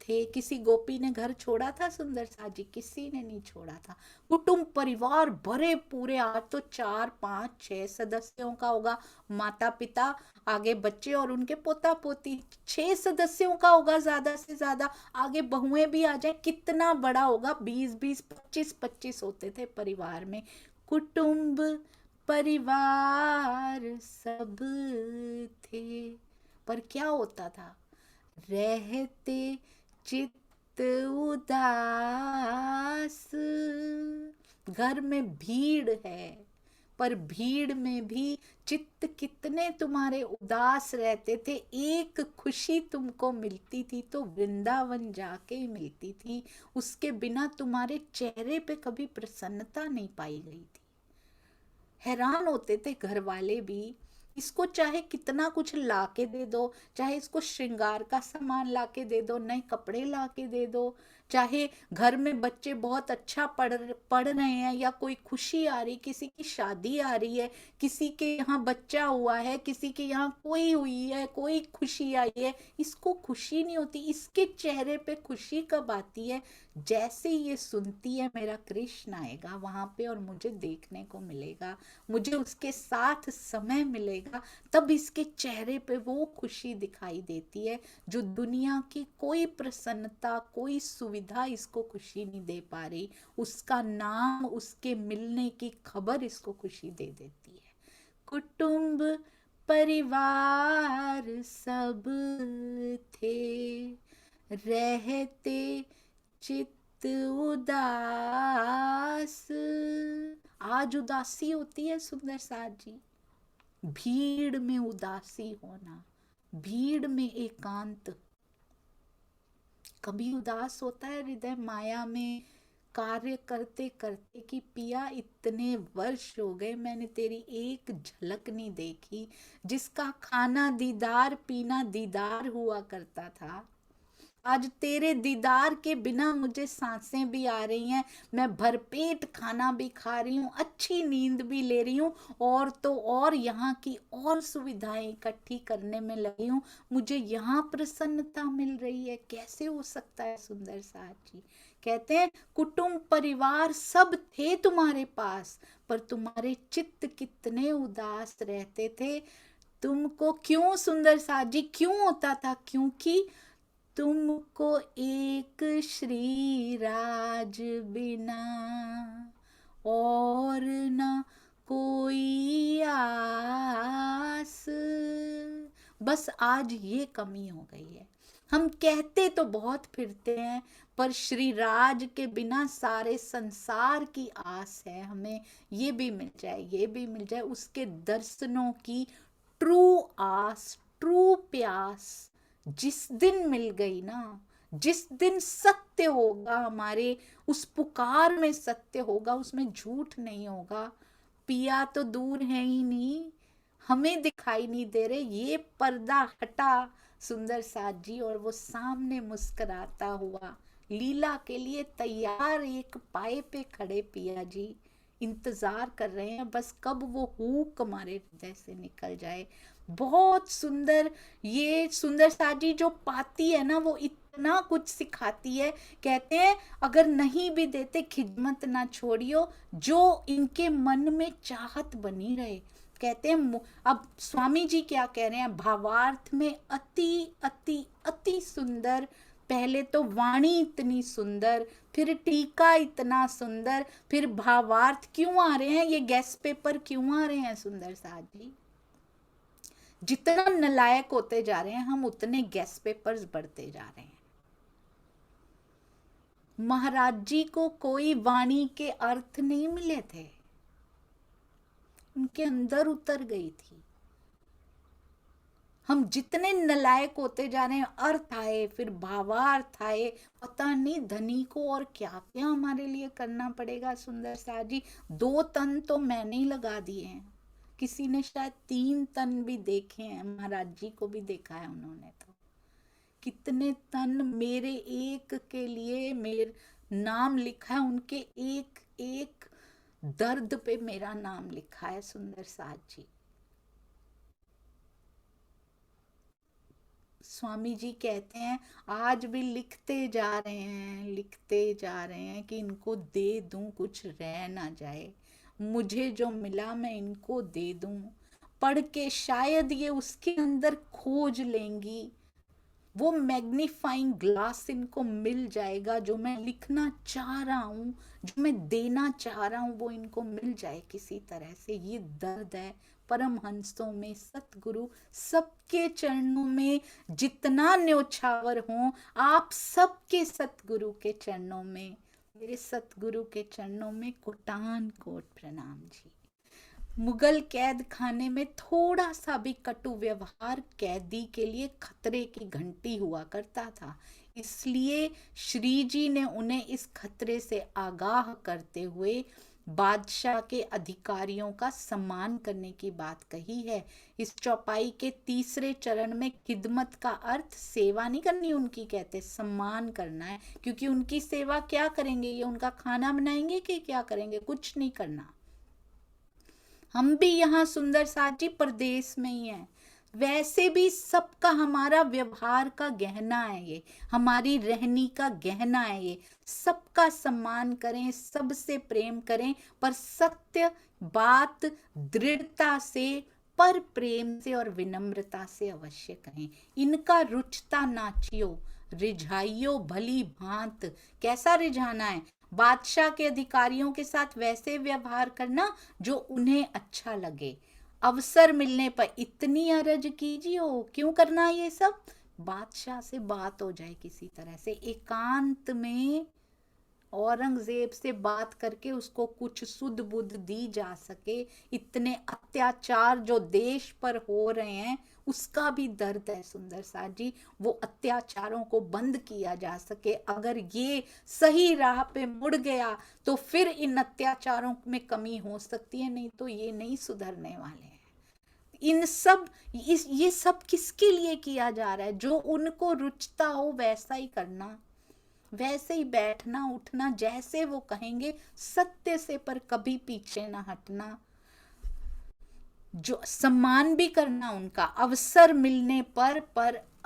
S1: थे। किसी गोपी ने घर छोड़ा था सुंदर सा जी? किसी ने नहीं छोड़ा था। कुटुंब परिवार भरे पूरे, आज तो 4 5 6 सदस्यों का होगा, माता पिता, आगे बच्चे और उनके पोता पोती, 6 सदस्यों का होगा ज्यादा से ज्यादा, आगे बहुएं भी आ जाए, कितना बड़ा होगा, 20 20 25 25 होते थे परिवार में। कुटुंब परिवार सब थे, पर क्या होता था? रहते चित्त उदास। घर में भीड़ है, पर भीड़ में भी चित्त कितने तुम्हारे उदास रहते थे। एक खुशी तुमको मिलती थी तो वृंदावन जाके ही मिलती थी, उसके बिना तुम्हारे चेहरे पे कभी प्रसन्नता नहीं पाई गई थी। हैरान होते थे घर वाले भी, इसको चाहे कितना कुछ लाके दे दो, चाहे इसको श्रृंगार का सामान लाके दे दो, नए कपड़े लाके दे दो, चाहे घर में बच्चे बहुत अच्छा पढ़ रहे हैं, या कोई खुशी आ रही, किसी की शादी आ रही है, किसी के यहाँ बच्चा हुआ है, किसी के यहाँ कोई हुई है, कोई खुशी आई है, इसको खुशी नहीं होती। इसके चेहरे पे खुशी कब आती है? जैसे ये सुनती है मेरा कृष्ण आएगा वहां पे और मुझे देखने को मिलेगा, मुझे उसके साथ समय मिलेगा, तब इसके चेहरे पे वो खुशी दिखाई देती है जो दुनिया की कोई प्रसन्नता, कोई सुविधा इसको खुशी नहीं दे पा रही। उसका नाम, उसके मिलने की खबर इसको खुशी दे देती है। कुटुंब परिवार सब थे, रहते चित्त उदास। आज उदासी होती है सुंदर साथ जी, भीड़ में उदासी होना, भीड़ में एकांत। कभी उदास होता है हृदय माया में कार्य करते करते कि पिया इतने वर्ष हो गए मैंने तेरी एक झलक नहीं देखी, जिसका खाना दीदार पीना दीदार हुआ करता था, आज तेरे दीदार के बिना मुझे सांसें भी आ रही हैं, मैं भरपेट खाना भी खा रही हूँ, अच्छी नींद भी ले रही हूँ, और तो और यहाँ की और सुविधाएं इकट्ठी करने में लगी हूँ, मुझे यहाँ प्रसन्नता मिल रही है। कैसे हो सकता है सुंदर साथ जी? कहते हैं कुटुंब परिवार सब थे तुम्हारे पास, पर तुम्हारे चित्त कितने उदास रहते थे। तुमको क्यों सुंदर साथ जी क्यों होता था? क्योंकि तुमको एक श्री राज बिना और न कोई आस। बस आज ये कमी हो गई है। हम कहते तो बहुत फिरते हैं, पर श्री राज के बिना सारे संसार की आस है हमें, ये भी मिल जाए, ये भी मिल जाए, उसके दर्शनों की ट्रू आस, ट्रू प्यास जिस दिन मिल गई ना, जिस दिन सत्य होगा हमारे, उस पुकार में सत्य होगा, उसमें झूठ नहीं होगा। पिया तो दूर है ही नहीं, हमें दिखाई नहीं दे रहे, ये पर्दा हटा सुंदर साथ जी, और वो सामने मुस्कुराता हुआ लीला के लिए तैयार एक पाए पे खड़े पिया जी इंतजार कर रहे हैं, बस कब वो हुक हमारे हृदय से निकल जाए। बहुत सुंदर ये सुंदर साथ जी जो पाती है ना, वो इतना कुछ सिखाती है। कहते हैं अगर नहीं भी देते खिदमत ना छोड़ियो, जो इनके मन में चाहत बनी रहे। कहते हैं अब स्वामी जी क्या कह रहे हैं, भावार्थ में अति अति अति सुंदर पहले तो वाणी इतनी सुंदर, फिर टीका इतना सुंदर, फिर भावार्थ क्यों आ रहे हैं, ये गेस्ट पेपर क्यों आ रहे हैं सुंदर साथ जी? जितना नलायक होते जा रहे हैं हम, उतने गेस्ट पेपर्स बढ़ते जा रहे हैं। महाराज जी को कोई वाणी के अर्थ नहीं मिले थे, उनके अंदर उतर गई थी। हम जितने नलायक होते जा रहे हैं, अर्थ आए, फिर भावार्थ आए, पता नहीं धनी को और क्या क्या हमारे लिए करना पड़ेगा सुंदर साथ जी। 2 तन तो मैंने ही लगा दिए हैं, किसी ने शायद 3 तन भी देखे हैं, महाराज जी को भी देखा है उन्होंने। तो कितने तन मेरे एक के लिए मेरे नाम लिखा है, उनके एक एक दर्द पे मेरा नाम लिखा है सुंदर साथ जी। स्वामी जी कहते हैं आज भी लिखते जा रहे हैं, लिखते जा रहे हैं कि इनको दे दूं, कुछ रह ना जाए, मुझे जो मिला मैं इनको दे दूं, पढ़ के शायद ये उसके अंदर खोज लेंगी, वो मैग्नीफाइंग ग्लास इनको मिल जाएगा, जो मैं लिखना चाह रहा हूँ, जो मैं देना चाह रहा हूँ, वो इनको मिल जाए किसी तरह से। ये दर्द है परमहंसों में, सतगुरु सबके चरणों में जितना न्योछावर हो, आप सबके सतगुरु के चरणों में, मेरे सतगुरु के चरणों में कोटान कोट प्रणाम जी। मुगल कैद खाने में थोड़ा सा भी कटु व्यवहार कैदी के लिए खतरे की घंटी हुआ करता था, इसलिए श्री जी ने उन्हें इस खतरे से आगाह करते हुए बादशाह के अधिकारियों का सम्मान करने की बात कही है। इस चौपाई के 3रे चरण में खिदमत का अर्थ सेवा नहीं करनी उनकी, कहते सम्मान करना है, क्योंकि उनकी सेवा क्या करेंगे, ये उनका खाना बनाएंगे कि क्या करेंगे, कुछ नहीं करना। हम भी यहाँ सुंदर साथ जी परदेश में ही हैं, वैसे भी सबका हमारा व्यवहार का गहना है, ये हमारी रहनी का गहना है, ये सबका सम्मान करें, सबसे प्रेम करें, पर सत्य बात दृढ़ता से, पर प्रेम से और विनम्रता से अवश्य कहें। इनका रुचता नाचियो, रिझाइयो भली भांत। कैसा रिझाना है? बादशाह के अधिकारियों के साथ वैसे व्यवहार करना जो उन्हें अच्छा लगे। अवसर मिलने पर इतनी अरज कीजिए, क्यों करना ये सब? बादशाह से बात हो जाए किसी तरह से, एकांत में औरंगजेब से बात करके उसको कुछ सुध बुध दी जा सके। इतने अत्याचार जो देश पर हो रहे हैं उसका भी दर्द है सुंदर साथ जी, वो अत्याचारों को बंद किया जा सके। अगर ये सही राह पे मुड़ गया तो फिर इन अत्याचारों में कमी हो सकती है, नहीं तो ये नहीं सुधरने वाले हैं। ये सब किसके लिए किया जा रहा है? जो उनको रुचता हो वैसा ही करना, वैसे ही बैठना उठना, जैसे वो कहेंगे, सत्य से पर कभी पीछे ना हटना, जो सम्मान भी करना उनका अवसर मिलने पर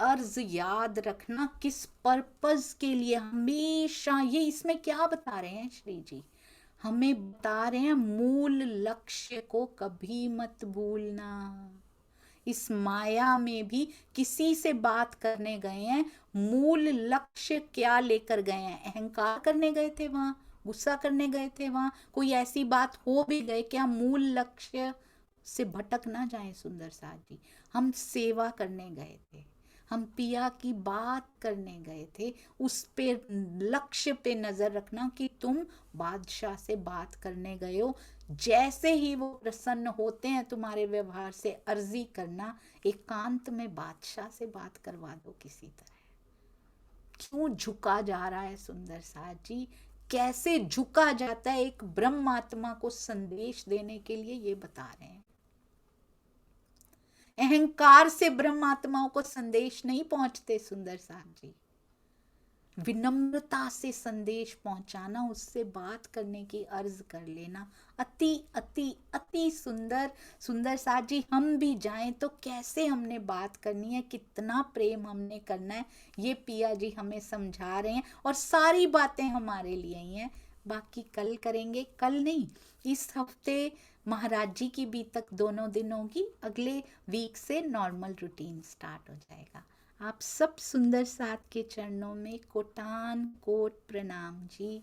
S1: अर्ज याद रखना किस पर्पस के लिए। हमेशा ये इसमें क्या बता रहे हैं श्री जी? हमें बता रहे हैं मूल लक्ष्य को कभी मत भूलना। इस माया में भी किसी से बात करने गए हैं, मूल लक्ष्य क्या लेकर गए हैं? अहंकार करने गए थे वहां, गुस्सा करने गए थे वहां, कोई ऐसी बात हो भी गए, क्या मूल लक्ष्य से भटक ना जाए सुंदर साथ जी। हम सेवा करने गए थे, हम पिया की बात करने गए थे, उस पे लक्ष्य पे नजर रखना कि तुम बादशाह से बात करने गए हो। जैसे ही वो प्रसन्न होते हैं तुम्हारे व्यवहार से, अर्जी करना एकांत में बादशाह से बात करवा दो किसी तरह। क्यों झुका जा रहा है सुंदर साथ जी? कैसे झुका जाता है एक ब्रह्मात्मा को संदेश देने के लिए, ये बता रहे हैं। अहंकार से ब्रह्मात्माओं को संदेश नहीं पहुंचते सुंदर साथ जी। विनम्रता से संदेश पहुंचाना, उससे बात करने की अर्ज कर लेना, अति अति अति सुंदर सुंदर साथ जी। हम भी जाएं तो कैसे हमने बात करनी है, कितना प्रेम हमने करना है, ये पिया जी हमें समझा रहे हैं। और सारी बातें हमारे लिए ही हैं, बाकी कल करेंगे, कल नहीं, इस हफ्ते महाराज जी की बीतक दोनों दिन होगी, अगले वीक से नॉर्मल रूटीन स्टार्ट हो जाएगा। आप सब सुंदर साथ के चरणों में कोटान कोट प्रणाम जी।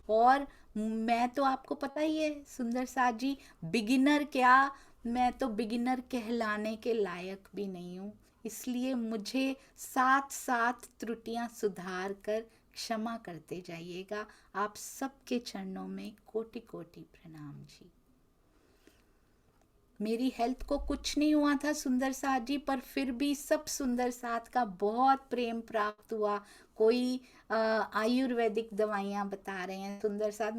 S1: और मैं तो आपको पता ही है सुंदर साथ जी, बिगिनर क्या, मैं तो बिगिनर कहलाने के लायक भी नहीं हूँ, इसलिए मुझे साथ साथ त्रुटियां सुधार कर क्षमा करते जाइएगा। आप सबके चरणों में कोटि कोटि प्रणाम जी। मेरी हेल्थ को कुछ नहीं हुआ था सुंदर साथ जी, पर फिर भी सब सुंदर साथ का बहुत प्रेम प्राप्त हुआ। कोई आयुर्वेदिक दवाइयाँ बता रहे हैं सुंदर साथ,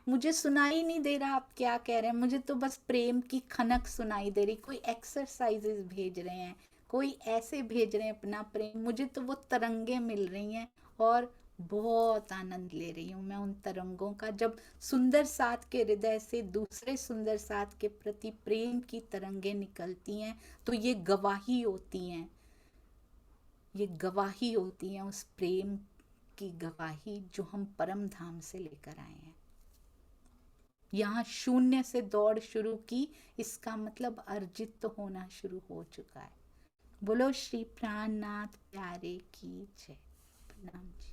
S1: मुझे सुनाई नहीं दे रहा आप क्या कह रहे हैं, मुझे तो बस प्रेम की खनक सुनाई दे रही। कोई एक्सरसाइजेस भेज रहे हैं, कोई ऐसे भेज रहे हैं अपना प्रेम, मुझे तो वो तरंगे मिल रही हैं और बहुत आनंद ले रही हूँ मैं उन तरंगों का। जब सुंदर साथ के हृदय से दूसरे सुंदर साथ के प्रति प्रेम की तरंगे निकलती हैं तो ये गवाही होती हैं, ये गवाही होती हैं उस प्रेम की गवाही जो हम परम धाम से लेकर आए हैं। यहाँ शून्य से दौड़ शुरू की, इसका मतलब अर्जित तो होना शुरू हो चुका है। बोलो श्री प्राणनाथ प्यारे की जय। प्रणाम जी।